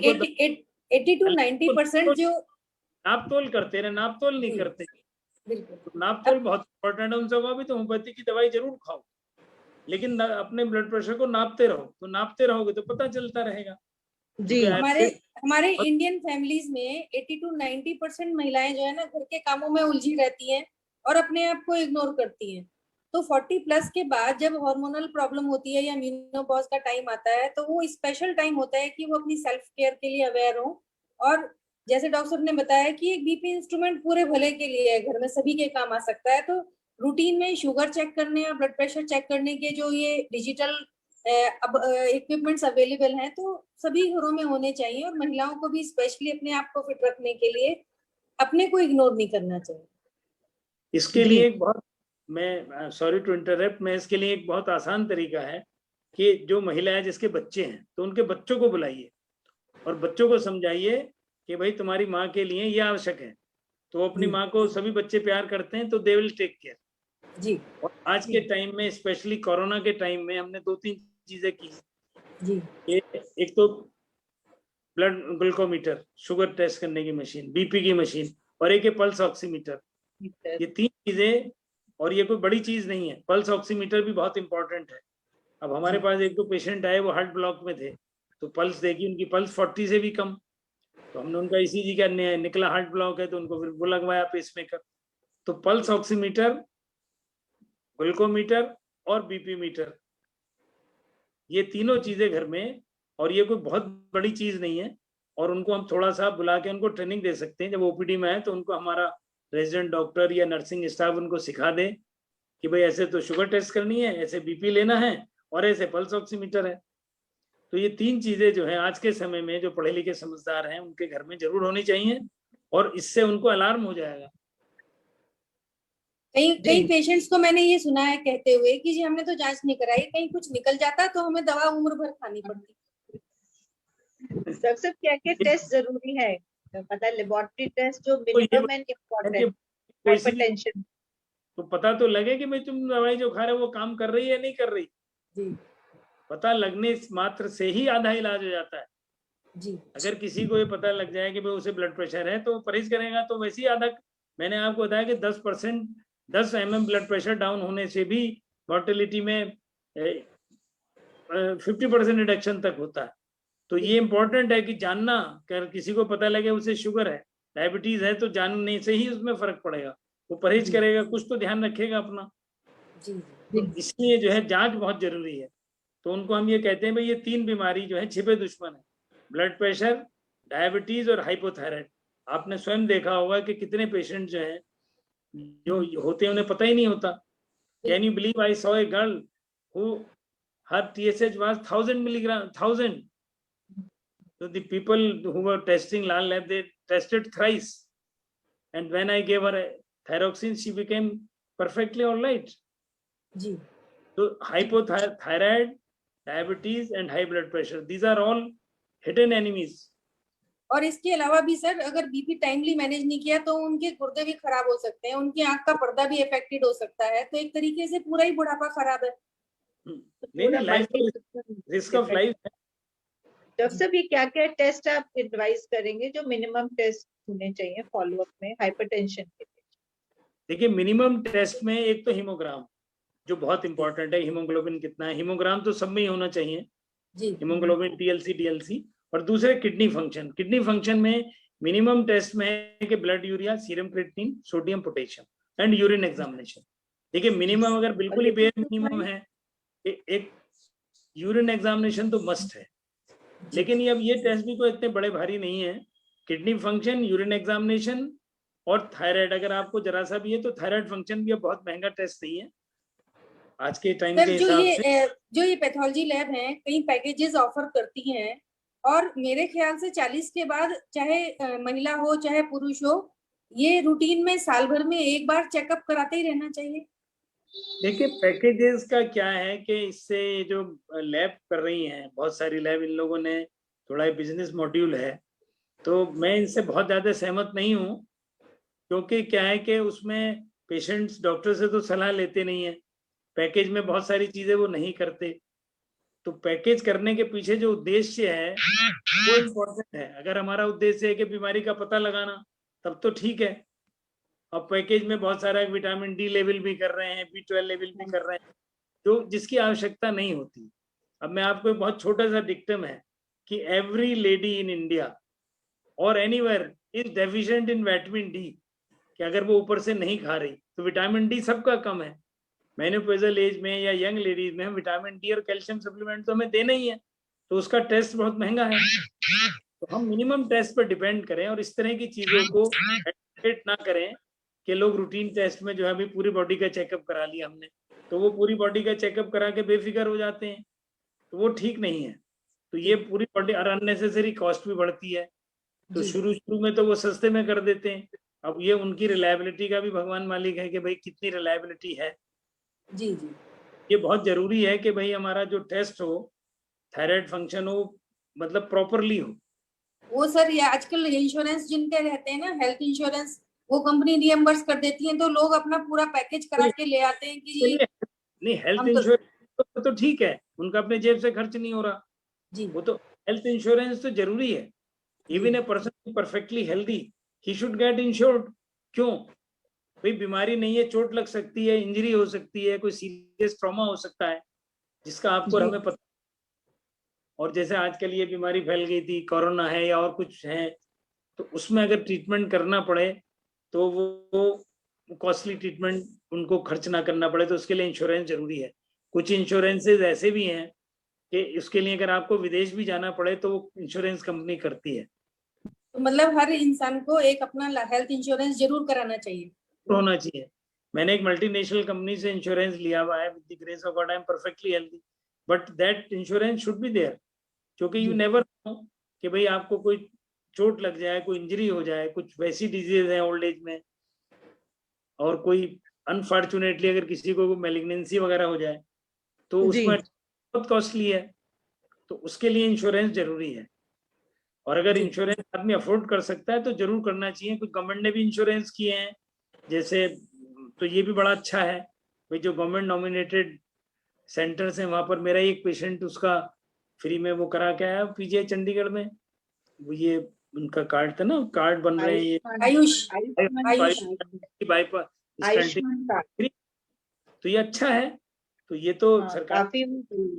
D: 80 to 90% जो
B: नाप तोल करते रहे, नाप तोल नहीं करते। तो नाप तोल बहुत इंपॉर्टेंट है उनसे। भी तो होम्योपैथी की दवाई जरूर खाओ, लेकिन अपने ब्लड प्रेशर को नापते रहो। तो नापते रहोगे तो पता चलता रहेगा
C: जी।
D: हमारे इंडियन फैमिलीज में 80 to 90% महिलाएं जो है ना, घर के कामों में उलझी रहती हैं और अपने आप को इग्नोर करती हैं। तो 40+ के बाद जब हार्मोनल प्रॉब्लम होती है या मेनोपॉज का टाइम आता है, तो वो स्पेशल टाइम होता है कि वो अपनी सेल्फ केयर के लिए अवेयर हो। और जैसे डॉक्टर साहब ने बताया कि एक बीपी इंस्ट्रूमेंट पूरे भले के लिए है, घर में सभी के काम आ सकता है। तो रूटीन में शुगर चेक करने और ब्लड प्रेशर चेक करने के जो ये डिजिटल अब इक्विपमेंट्स अवेलेबल हैं, तो सभी घरों में होने चाहिए। और महिलाओं को भी स्पेशली अपने आप को फिट रखने के लिए अपने को इग्नोर नहीं करना चाहिए।
B: इसके लिए एक बहुत, मैं सॉरी टू इंटरप्ट, मैं इसके लिए एक बहुत आसान तरीका है कि जो महिला है जिसके बच्चे हैं तो उनके बच्चों को बुलाइए और बच्चों को समझाइए कि भाई तुम्हारी माँ के लिए ये आवश्यक है। तो अपनी माँ को सभी बच्चे प्यार करते हैं तो दे विल टेक केयर
D: जी।
B: और आज के टाइम में स्पेशली कोरोना के टाइम में हमने 2-3 चीजें की
D: जी।
B: एक तो ब्लड ग्लूकोमीटर, शुगर टेस्ट करने की मशीन, बीपी की मशीन और एक है पल्स ऑक्सीमीटर। ये 3 चीजें, और ये कोई बड़ी चीज नहीं है। पल्स ऑक्सीमीटर भी बहुत इंपॉर्टेंट है। अब हमारे पास एक तो पेशेंट आए, वो हार्ट ब्लॉक में थे, तो पल्स देखी, उनकी पल्स 40 से भी कम, तो हमने उनका ईसीजी का निकला हार्ट ब्लॉक है, तो उनको फिर वो लगवाया पेसमेकर। तो पल्स ऑक्सीमीटर, ग्लूकोमीटर और बीपी मीटर, ये तीनों चीजें घर में, और ये कोई बहुत बड़ी चीज नहीं है। और उनको हम थोड़ा सा बुला के उनको ट्रेनिंग दे सकते हैं। जब ओपीडी में आए तो उनको हमारा रेजिडेंट डॉक्टर या नर्सिंग स्टाफ उनको सिखा दे कि भाई ऐसे तो शुगर टेस्ट करनी है, ऐसे बीपी लेना है और ऐसे पल्स ऑक्सीमीटर है। तो ये 3 चीजें जो है आज के समय में जो पढ़े लिखे समझदार हैं उनके घर में जरूर होनी चाहिए, और इससे उनको अलार्म हो जाएगा।
D: कई पेशेंट्स को मैंने ये सुना है कहते हुए कि जी हमने तो जांच नहीं कराई, कहीं कुछ निकल जाता तो हमें दवा उम्र भर खानी पड़ती।
C: सबसे क्या क्या टेस्ट जरूरी है, मतलब लेबोरेटरी टेस्ट जो मिनिमम एंड इम्पोर्टेंट, हाइपरटेंशन,
B: तो पता तो लगे कि भाई तुम दवाई जो खा रहे हो वो काम कर रही है नहीं कर रही।
D: जी।
B: पता लगने मात्र से ही आधा इलाज हो जाता है।
D: जी।
B: अगर किसी को ये पता लग जाए कि भाई उसे ब्लड प्रेशर है तो परहेज करेगा, तो वैसे ही आधा। मैंने आपको बताया कि 10% 10 mm ब्लड प्रेशर डाउन होने से भी मॉर्टेलिटी में 50% रिडक्शन तक होता है। तो ये इम्पोर्टेंट है कि जानना, अगर किसी को पता लगे उसे शुगर है, डायबिटीज है, तो जानने से ही उसमें फर्क पड़ेगा। वो परहेज करेगा, कुछ तो ध्यान रखेगा अपना। तो इसलिए जो है जांच बहुत जरूरी है। तो उनको हम ये कहते हैं भाई ये 3 बीमारी जो है छिपे दुश्मन है, ब्लड प्रेशर, डायबिटीज और हाइपोथायराइड। आपने स्वयं देखा होगा कि कितने पेशेंट जो है जो होते हैं उन्हें पता ही नहीं होता। Can you believe I saw a girl who her TSH was 1000 milligram, 1000. So the people who were testing Lal Lab, they tested thrice, and when I gave her a thyroxine, she became perfectly all right.
D: जी.
B: So hypothyroid, diabetes and high blood pressure, these are all hidden enemies.
D: और इसके अलावा भी sir, अगर BP timely manage नहीं किया तो उनके गुर्दे भी खराब हो सकते हैं, उनकी आंख का पर्दा भी इफेक्टेड हो सकता है। तो एक तरीके से पूरा ही बुढ़ापा खराब है।
B: नहीं, रिस्क ऑफ लाइफ है।
C: डॉक्टर साहब ये क्या क्या टेस्ट आप एडवाइस करेंगे जो मिनिमम टेस्ट होने चाहिए फॉलोअप में हाइपरटेंशन के लिए?
B: देखिए, मिनिमम टेस्ट में एक तो हीमोग्राम जो बहुत इंपॉर्टेंट है, हीमोग्लोबिन कितना है, हीमोग्राम तो सब में ही होना चाहिए जी। हीमोग्लोबिन, टीएलसी, डीएलसी, और दूसरे किडनी फंक्शन। किडनी फंक्शन में मिनिमम टेस्ट में है कि blood urea, serum creatinine, sodium, potassium and urine examination. देखिए, मिनिमम अगर बिल्कुल ही बेयर मिनिमम है, एक यूरिन एग्जामिनेशन तो मस्ट है। लेकिन ये अब ये टेस्ट भी कोई इतने बड़े भारी नहीं है। किडनी फंक्शन, यूरिन एग्जामिनेशन और थायराइड, अगर आपको जरा सा भी है तो थायराइड फंक्शन भी अब बहुत महंगा टेस्ट नहीं है आज के टाइम के हिसाब से।
D: जो ये पैथोलॉजी लैब हैं, कई पैकेजेस ऑफर करती हैं, और मेरे ख्याल से 40 के बाद चाहे महिला हो चाहे पुरुष हो, ये रूटीन में साल भर में एक बार चेकअप कराते ही रहना चाहिए।
B: देखिए, पैकेजेस का क्या है कि इससे जो लैब कर रही हैं, बहुत सारी लैब, इन लोगों ने थोड़ा बिजनेस मॉड्यूल है, तो मैं इनसे बहुत ज्यादा सहमत नहीं हूँ। क्योंकि क्या है कि उसमें पेशेंट्स डॉक्टर से तो सलाह लेते नहीं है, पैकेज में बहुत सारी चीजें वो नहीं करते। तो पैकेज करने के पीछे जो उद्देश्य है वो इम्पोर्टेंट है। अगर हमारा उद्देश्य है कि बीमारी का पता लगाना, तब तो ठीक है। अब पैकेज में बहुत सारा विटामिन डी लेवल भी कर रहे हैं, B12 लेवल भी कर रहे हैं, जो जिसकी आवश्यकता नहीं होती। अब मैं आपको एक बहुत छोटा सा डिक्टम है कि एवरी लेडी इन इंडिया और anywhere is deficient in vitamin D, कि अगर वो ऊपर से नहीं खा रही तो विटामिन डी सबका कम है। मेनोपॉजल एज में या यंग लेडीज में विटामिन डी और कैल्शियम सप्लीमेंट तो हमें देना ही है, तो उसका टेस्ट बहुत महंगा है। तो हम मिनिमम टेस्ट पर डिपेंड करें और इस तरह की चीजों को एडवोकेट ना करें कि लोग रूटीन टेस्ट में जो है अभी पूरी बॉडी का चेकअप करा लिया हमने, तो वो पूरी बॉडी का चेकअप करा के बेफिक्र हो जाते हैं, तो वो ठीक नहीं है। तो ये पूरी बॉडी और अननेसेसरी कॉस्ट भी बढ़ती है। तो शुरू में तो वो सस्ते में कर देते हैं। अब ये उनकी रिलायबिलिटी का भी भगवान मालिक है कि भाई कितनी रिलायबिलिटी है।
D: जी जी।
B: ये बहुत जरूरी है कि भाई हमारा जो टेस्ट हो, थायराइड फंक्शन हो, मतलब प्रॉपरली हो।
D: वो सर ये आजकल इंश्योरेंस जिनके रहते हैं ना, हेल्थ इंश्योरेंस, वो कंपनी रिएम्बर्स कर देती है, तो लोग अपना पूरा पैकेज करा के ले आते हैं कि
B: चलिए, नहीं हेल्थ
D: हम तो
B: इंश्योरेंस तो ठीक है, उनका अपने जेब से खर्च नहीं हो रहा,
D: जी
B: वो तो हेल्थ इंश्योरेंस तो जरूरी है। Even a person perfectly healthy, he should get insured. क्यों? भाई बीमारी नहीं है, चोट लग सकती है, इंजरी हो सकती है, कोई सीरियस ट्रॉमा हो सकता है जिसका आपको और हमें पता। और जैसे आजकल ये बीमारी फैल गई थी, कोरोना है या और कुछ है, तो उसमें अगर ट्रीटमेंट करना पड़े तो वो कॉस्टली ट्रीटमेंट उनको खर्च ना करना पड़े, तो उसके लिए इंश्योरेंस जरूरी है। कुछ इंश्योरेंसेज ऐसे भी हैं कि उसके लिए अगर आपको विदेश भी जाना पड़े तो वो इंश्योरेंस कंपनी करती है।
D: तो मतलब हर इंसान को एक अपना हेल्थ इंश्योरेंस जरूर कराना चाहिए,
B: होना चाहिए। मैंने एक मल्टीनेशनल कंपनी से इंश्योरेंस लिया हुआ है, with the grace of God I am perfectly healthy, but that insurance should be there, क्योंकि यू नेवर नो कि भाई आपको कोई चोट लग जाए, कोई इंजरी हो जाए, कुछ वैसी डिजीज है ओल्ड एज में, और कोई अनफॉर्चुनेटली अगर किसी को मैलिग्नेंसी वगैरह हो जाए तो उसमें बहुत कॉस्टली है, तो उसके लिए इंश्योरेंस जरूरी है। और अगर इंश्योरेंस आदमी अफोर्ड कर सकता है तो जरूर करना चाहिए। कुछ गवर्नमेंट ने भी इंश्योरेंस किए हैं जैसे, तो ये भी बड़ा अच्छा है भाई। जो गवर्नमेंट नॉमिनेटेड सेंटर्स हैं वहां पर मेरा एक पेशेंट उसका फ्री में वो करा के आया पीजीआई चंडीगढ़ में। वो ये उनका कार्ड था ना, कार्ड बन रहे हैं ये
D: आयुष
B: बाईपास
C: आयुष्मान कार्ड,
B: तो ये अच्छा है। तो ये तो सरकार
C: काफी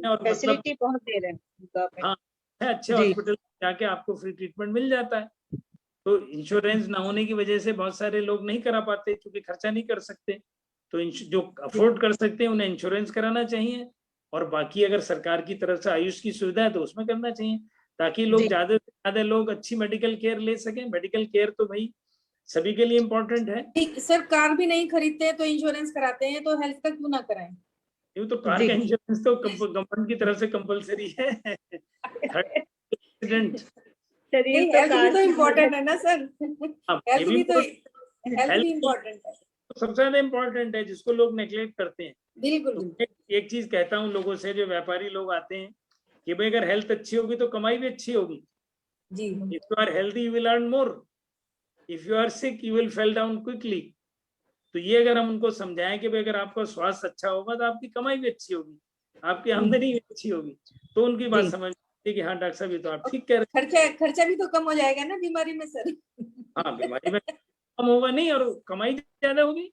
B: और
C: फैसिलिटी बहुत दे रहे हैं गवर्नमेंट।
B: हाँ, अच्छे हॉस्पिटल जाके आपको फ्री ट्रीटमेंट मिल जाता है। तो इंश्योरेंस ना होने की वजह से बहुत सारे लोग नहीं करा पाते क्योंकि खर्चा नहीं कर सकते। तो जो अफोर्ड कर सकते हैं उन्हें इंश्योरेंस कराना चाहिए, और बाकी अगर सरकार की तरफ से आयुष की सुविधा है तो उसमें करना चाहिए, ताकि लोग ज्यादा से ज्यादा लोग अच्छी मेडिकल केयर ले सकें। मेडिकल केयर तो भाई सभी के लिए इम्पोर्टेंट है।
D: सर कार भी नहीं खरीदते तो इंश्योरेंस कराते हैं, तो हेल्थ का क्यों ना कराएं?
B: यूँ तो कार का इंश्योरेंस तो गवर्नमेंट की तरफ से कंपलसरी है। एक्सीडेंट
D: हेल्थ भी तो इम्पोर्टेंट है ना सर, हेल्थ भी इम्पोर्टेंट है,
B: सबसे ज्यादा इम्पोर्टेंट है जिसको लोग नेग्लेक्ट करते हैं।
D: बिल्कुल।
B: तो एक चीज कहता हूँ लोगों से, जो व्यापारी लोग आते हैं, कि भाई अगर हेल्थ अच्छी होगी तो कमाई भी अच्छी होगी
D: जी।
B: If you are healthy you will earn more, if you are sick you will fell down quickly. तो ये अगर हम उनको समझाएं कि भाई अगर आपका स्वास्थ्य अच्छा होगा तो आपकी कमाई भी अच्छी होगी, आपकी आमदनी भी अच्छी होगी, तो उनकी बात समझ कि हाँ डॉक्टर साहब ये तो आप ठीक कह रहे
D: हैं। खर्चा भी तो कम हो जाएगा ना बीमारी में सर।
B: हाँ, बीमारी में कम होगा नहीं और कमाई ज्यादा होगी।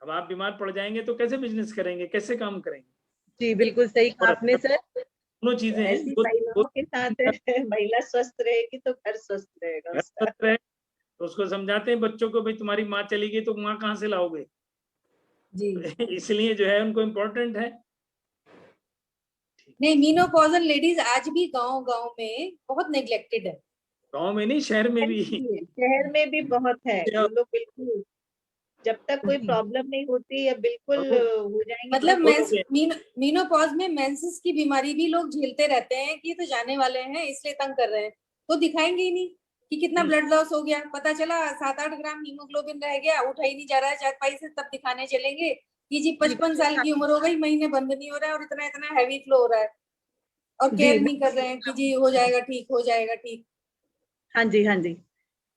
B: अब आप बीमार पड़ जाएंगे तो कैसे बिजनेस करेंगे, कैसे काम करेंगे?
C: जी बिल्कुल सही कहा आपने सर।
B: दोनों चीजें हैं।
C: ऐसी महिलाओं के साथ महिला स्वस्थ रहेगी तो घर स्वस्थ रहेगा उसका।
B: तो उसको समझाते हैं बच्चों को, भाई तुम्हारी माँ चली गई तो माँ कहाँ से लाओगे जी। इसलिए जो है उनको इम्पोर्टेंट है।
D: नहीं, मीनोपॉजल लेडीज आज भी गांव में बहुत नेग्लेक्टेड है।
B: गांव में नहीं, शहर में भी।
C: शहर में भी बहुत है। वो लोग बिल्कुल जब तक कोई प्रॉब्लम नहीं होती या बिल्कुल हो जाएंगे,
D: मतलब मीनोपॉज में मेंसेस की बीमारी भी लोग झेलते रहते हैं कि तो जाने वाले हैं इसलिए तंग कर रहे हैं, तो दिखाएंगे ही नहीं कि कितना ब्लड लॉस हो गया। पता चला 7-8 ग्राम हीमोग्लोबिन रह गया, उठा ही नहीं जा रहा है चारपाई से, तब दिखाने चलेंगे कि जी 55 साल की उम्र हो गई, महीने बंद नहीं हो रहा है और इतना इतना हैवी फ्लो हो रहा है, और केयर नहीं कर रहे हैं कि जी हो जाएगा ठीक, हो जाएगा ठीक।
C: हाँ जी, हाँ जी।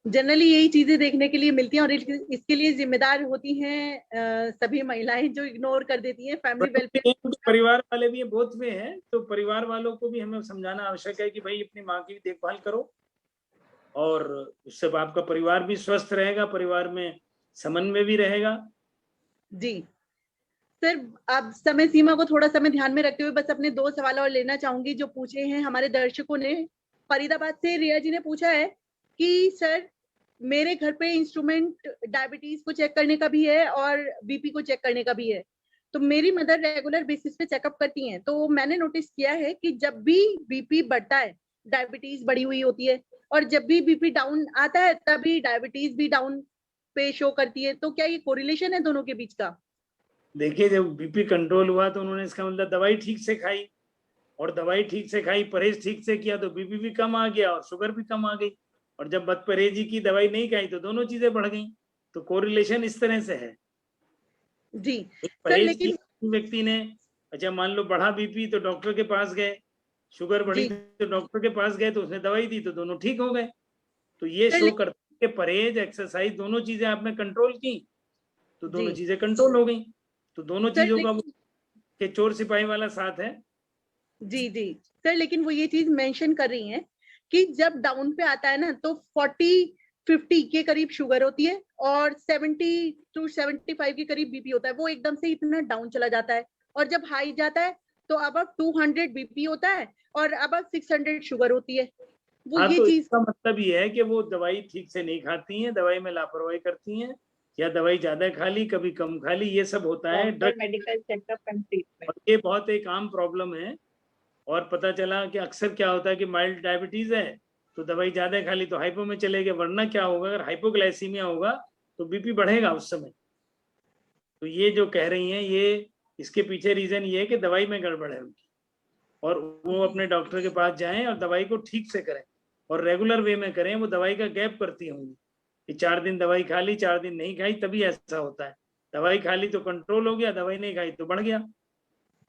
C: जनरली यही चीजें देखने के लिए मिलती हैं और इसके लिए जिम्मेदार होती हैं सभी महिलाएं जो इग्नोर कर देती हैं फैमिली वेलफेयर।
B: परिवार वाले भी बहुत में हैं, तो परिवार वालों को भी हमें समझाना आवश्यक है कि भाई अपनी माँ की देखभाल करो, और उससे आपका परिवार भी स्वस्थ रहेगा, परिवार में समन्वय भी रहेगा।
C: जी सर, अब समय सीमा को थोड़ा समय ध्यान में रखते हुए बस अपने 2 सवाल और लेना चाहूंगी जो पूछे हैं हमारे दर्शकों ने। फरीदाबाद से रिया जी ने पूछा है कि सर मेरे घर पे इंस्ट्रूमेंट डायबिटीज को चेक करने का भी है और बीपी को चेक करने का भी है, तो मेरी मदर रेगुलर बेसिस पे चेकअप करती हैं, तो मैंने नोटिस किया है कि जब भी बीपी बढ़ता है डायबिटीज बढ़ी हुई होती है, और जब भी बीपी डाउन आता है तभी डायबिटीज भी डाउन पे शो करती है। तो क्या ये कोरिलेशन है दोनों के बीच का?
B: देखिए, जब बीपी कंट्रोल हुआ तो उन्होंने इसका मतलब दवाई ठीक से खाई, और दवाई ठीक से खाई, परहेज ठीक से किया तो बीपी भी कम आ गया और शुगर भी कम आ गई। और जब बदपरहेजी की, दवाई नहीं खाई तो दोनों चीजें बढ़ गई। तो कोरिलेशन इस तरह से है
C: जी
B: सर। लेकिन व्यक्ति ने अच्छा मान लो बढ़ा बीपी तो डॉक्टर के पास गए, शुगर बढ़ी तो डॉक्टर के पास गए, तो उसने दवाई दी तो दोनों ठीक हो गए। तो ये शो करता है कि परहेज एक्सरसाइज दोनों चीजें आपने कंट्रोल की तो दोनों चीजें कंट्रोल हो गई। तो दोनों चीजों का के चोर सिपाही वाला साथ है।
A: जी जी सर, लेकिन वो ये चीज मेंशन कर रही हैं कि जब डाउन पे आता है ना तो 40-50 के करीब शुगर होती है और 70-75 के करीब बीपी होता है। वो एकदम से इतना डाउन चला जाता है, और जब हाई जाता है तो अब 200 बीपी होता है और अब 600 शुगर होती है। वो
B: हाँ,
A: ये
B: तो
A: चीज
B: इसका मतलब ये है कि वो दवाई ठीक से नहीं खाती हैं, दवाई में लापरवाही करती हैं, या दवाई ज्यादा खा ली कभी कम खा ली, ये सब होता है drug
C: medical checkup and treatment.
B: और ये बहुत एक आम प्रॉब्लम है। और पता चला कि अक्सर क्या होता है कि माइल्ड डायबिटीज है तो दवाई ज्यादा खा ली तो हाइपो में चले गए, वरना क्या होगा अगर हाइपोग्लाइसीमिया होगा तो बीपी बढ़ेगा उस समय। तो ये जो कह रही हैं ये इसके पीछे रीजन ये है कि दवाई में गड़बड़ है उनकी, और वो अपने डॉक्टर के पास जाएं और दवाई को ठीक से करें और रेगुलर वे में करें। वो दवाई का गैप करती होंगी कि 4 दिन दवाई खा ली 4 दिन नहीं खाई, तभी ऐसा होता है। दवाई खा ली तो कंट्रोल हो गया, दवाई नहीं खाई तो बढ़ गया।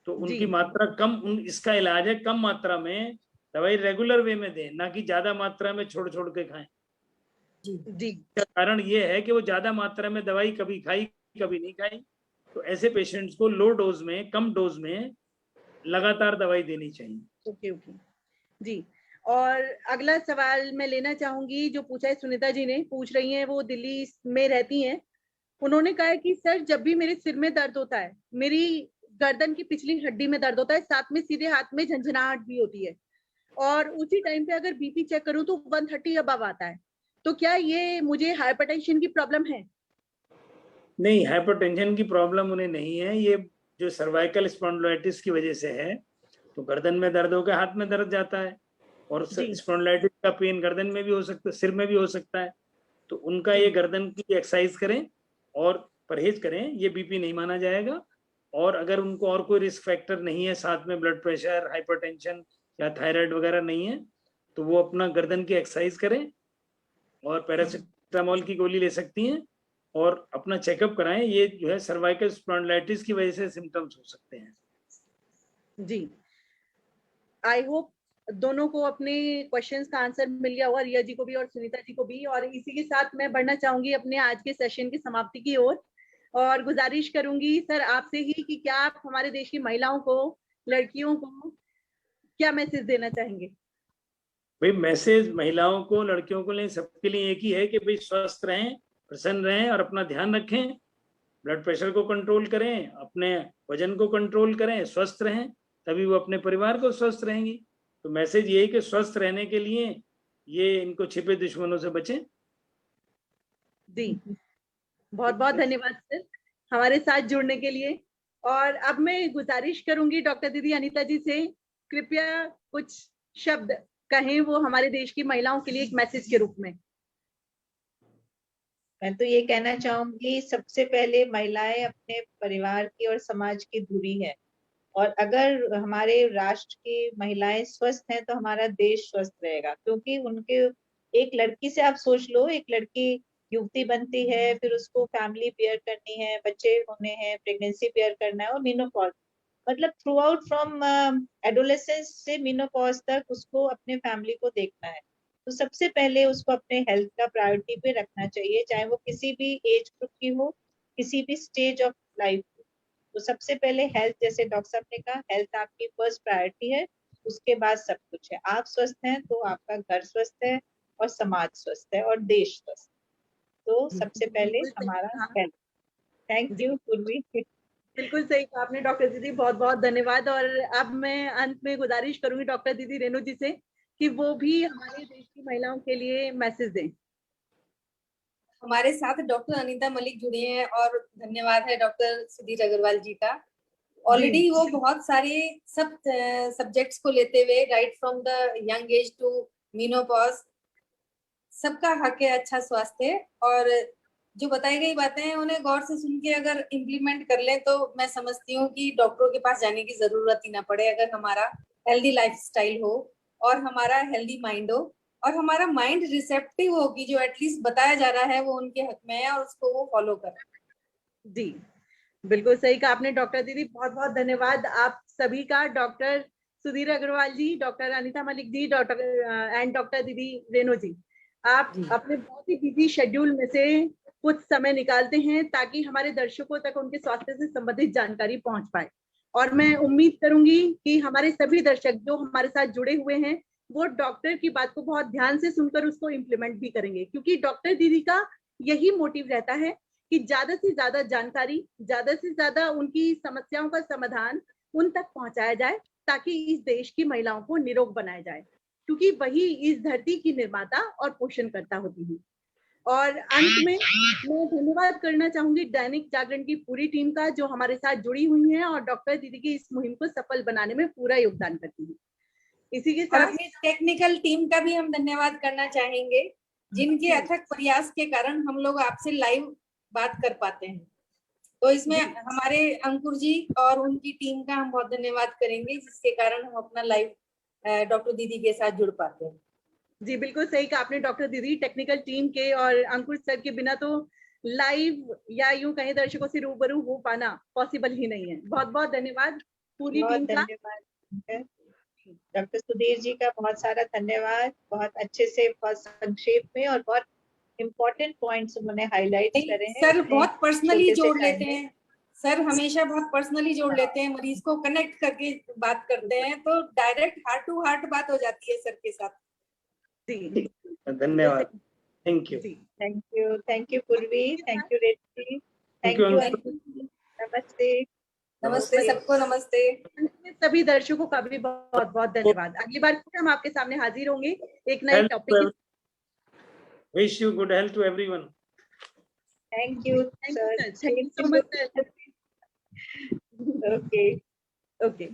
B: तो उनकी मात्रा कम, इसका इलाज है कम मात्रा में दवाई रेगुलर वे में दें, ना कि ज्यादा मात्रा में छोड़ छोड़ के खाएं।
A: जी
B: इसका कारण ये है कि वो ज्यादा मात्रा में दवाई कभी खाई कभी नहीं खाई। तो ऐसे पेशेंट्स को लो डोज में, कम डोज में लगातार दवाई देनी चाहिए।
A: ओके ओके जी। और अगला सवाल मैं लेना चाहूंगी जो पूछा है सुनीता जी ने, पूछ रही हैं, वो दिल्ली में रहती हैं। उन्होंने कहा है कि सर जब भी मेरे सिर में दर्द होता है, मेरी गर्दन की पिछली हड्डी में दर्द होता है, साथ में सीधे हाथ में झंझनाहट भी होती है, और उसी टाइम पे अगर बीपी चेक करूं तो 130 अबव आता है। तो क्या ये मुझे हाइपरटेंशन की प्रॉब्लम है?
B: नहीं, हाइपरटेंशन की प्रॉब्लम उन्हें नहीं है। ये जो सर्वाइकल स्पॉन्डिलोलाइटिस की वजह से है, तो गर्दन में दर्द होकर हाथ में दर्द जाता है, और स्पॉन्डिलोलाइटिस का पेन गर्दन में भी हो सकता है, सिर में भी हो सकता है। तो उनका ये गर्दन की एक्सरसाइज करें और परहेज करें, ये बीपी नहीं माना जाएगा। और अगर उनको और कोई रिस्क फैक्टर नहीं है, साथ में ब्लड प्रेशर, हाइपरटेंशन या थायराइड वगैरह नहीं है, तो वो अपना गर्दन की एक्सरसाइज करें और पैरासिटामोल की गोली ले सकती हैं और अपना चेकअप कराएं। ये जो है सर्वाइकल स्पॉन्डिलाइटिस की वजह से सिम्टम्स हो सकते हैं।
A: जी, आई होप दोनों को अपने क्वेश्चंस का आंसर मिल गया होगा, रिया जी को भी और सुनीता जी को भी। और इसी के साथ मैं बढ़ना चाहूंगी अपने आज के सेशन की समाप्ति की ओर, और गुजारिश करूंगी सर आपसे ही कि क्या आप हमारे देश की महिलाओं को, लड़कियों को क्या मैसेज देना चाहेंगे?
B: भाई मैसेज महिलाओं को, लड़कियों को, नहीं, सबके लिए एक ही है कि भाई स्वस्थ रहें, प्रसन्न रहें और अपना ध्यान रखें, ब्लड प्रेशर को कंट्रोल करें, अपने वजन को कंट्रोल करें, स्वस्थ रहें, तभी वो अपने परिवार को स्वस्थ रहेंगी। तो मैसेज ये है कि स्वस्थ रहने के लिए ये इनको छिपे दुश्मनों से बचें।
A: जी, बहुत बहुत धन्यवाद सर हमारे साथ जुड़ने के लिए। और अब मैं गुजारिश करूंगी डॉक्टर दीदी अनीता जी से, कृपया कुछ शब्द कहें वो हमारे देश की महिलाओं के लिए एक मैसेज के रूप में।
C: मैं तो ये कहना चाहूंगी, सबसे पहले महिलाएं अपने परिवार की और समाज की धुरी है, और अगर हमारे राष्ट्र की महिलाएं स्वस्थ हैं तो हमारा देश स्वस्थ रहेगा। क्योंकि उनके, एक लड़की से आप सोच लो, एक लड़की युवती बनती है, फिर उसको फैमिली बेयर करनी है, बच्चे होने हैं, प्रेगनेंसी बेयर करना है, और मेनोपॉज, मतलब थ्रू आउट फ्रॉम एडोलेसेंस से मेनोपॉज तक उसको अपने फैमिली को देखना है। तो सबसे पहले उसको अपने हेल्थ का प्रायोरिटी पे रखना चाहिए, चाहे वो किसी भी एज ग्रुप की हो, किसी भी स्टेज ऑफ लाइफ। तो सबसे पहले हेल्थ, जैसे डॉक्टर साहब ने कहा, हेल्थ आपकी फर्स्ट प्रायोरिटी है, उसके बाद सब कुछ है। आप स्वस्थ हैं तो आपका घर स्वस्थ है, और समाज स्वस्थ है, और देश स्वस्थ। तो सबसे पहले हमारा हेल्थ। थैंक यू पूर्वी।
A: बिल्कुल सही कहा आपने डॉक्टर दीदी, बहुत बहुत धन्यवाद। और अब मैं अंत में गुजारिश करूंगी डॉक्टर दीदी रेणु जी से कि वो भी हमारे देश की महिलाओं के लिए मैसेज दें।
D: हमारे साथ डॉक्टर अनीता मलिक जुड़ी हैं, और धन्यवाद है डॉक्टर सुधीर अग्रवाल जी का। ऑलरेडी वो बहुत सारे सब सब्जेक्ट्स को लेते हुए, right from the young age to menopause, सबका हक है अच्छा स्वास्थ्य। और जो बताई गई बातें हैं उन्हें गौर से सुन के अगर इम्प्लीमेंट कर लें तो मैं समझती हूँ कि डॉक्टरों के पास जाने की जरूरत ही ना पड़े, अगर हमारा हेल्दी लाइफस्टाइल हो और हमारा हेल्दी माइंड हो और हमारा माइंड रिसेप्टिव हो कि जो एटलीस्ट बताया जा रहा है वो उनके हक में है और उसको वो फॉलो करें।
A: जी, बिल्कुल सही कहा आपने डॉक्टर दीदी, बहुत बहुत धन्यवाद आप सभी का, doctor Sudhir Agarwal ji, doctor Anita Malik ji, doctor and doctor दीदी रेणु जी। आप अपने बहुत ही बिजी शेड्यूल में से कुछ समय निकालते हैं ताकि हमारे दर्शकों तक उनके स्वास्थ्य से संबंधित जानकारी पहुंच पाए। और मैं उम्मीद करूंगी कि हमारे सभी दर्शक जो हमारे साथ जुड़े हुए हैं वो डॉक्टर की बात को बहुत ध्यान से सुनकर उसको इम्प्लीमेंट भी करेंगे, क्योंकि डॉक्टर दीदी का यही मोटिव रहता है कि ज्यादा से ज्यादा जानकारी, ज्यादा से ज्यादा उनकी समस्याओं का समाधान उन तक पहुंचाया जाए ताकि इस देश की महिलाओं को निरोग बनाया जाए, क्योंकि वही इस धरती की निर्माता और पोषणकर्ता होती है। और अंत में मैं धन्यवाद करना चाहूंगी दैनिक जागरण की पूरी टीम का जो हमारे साथ जुड़ी हुई है और डॉक्टर दीदी की इस मुहिम को सफल बनाने में पूरा योगदान करती है। इसी के साथ
D: अपनी टेक्निकल टीम का भी हम धन्यवाद करना चाहेंगे, जिनके अथक प्रयास के कारण हम लोग आपसे लाइव बात कर पाते हैं। तो इसमें हमारे अंकुर जी और उनकी टीम का हम बहुत धन्यवाद करेंगे, जिसके कारण हम अपना लाइव डॉक्टर दीदी के साथ जुड़ पाते हैं।
A: जी बिल्कुल सही कहा आपने डॉक्टर दीदी, टेक्निकल टीम के और अंकुर सर के बिना तो लाइव या यूं कहीं दर्शकों से रूबरू हो पाना पॉसिबल ही नहीं है। बहुत बहुत धन्यवाद पूरी टीम का।
C: धन्यवाद डॉक्टर सुधीर जी का, बहुत सारा धन्यवाद, बहुत अच्छे से, बहुत संक्षेप में और बहुत इम्पोर्टेंट पॉइंट्स उन्होंने हाईलाइट करे हैं।
D: सर बहुत पर्सनली जोड़ लेते हैं, सर हमेशा बहुत पर्सनली जोड़ लेते हैं, मरीज को कनेक्ट करके बात करते हैं, तो डायरेक्ट हार्ट टू हार्ट बात हो जाती है सर के साथ।
A: जी
B: धन्यवाद, थैंक यू।
C: थैंक यू पूर्वी, thank you Reddy, thank you नमस्ते।
D: नमस्ते सबको, नमस्ते।
A: सभी दर्शकों का भी बहुत बहुत धन्यवाद। अगली बार फिर हम आपके सामने हाजिर होंगे एक नए topic.
B: Wish you good health to everyone.
C: Thank you sir,
A: thank you so much sir.
C: Okay
A: okay.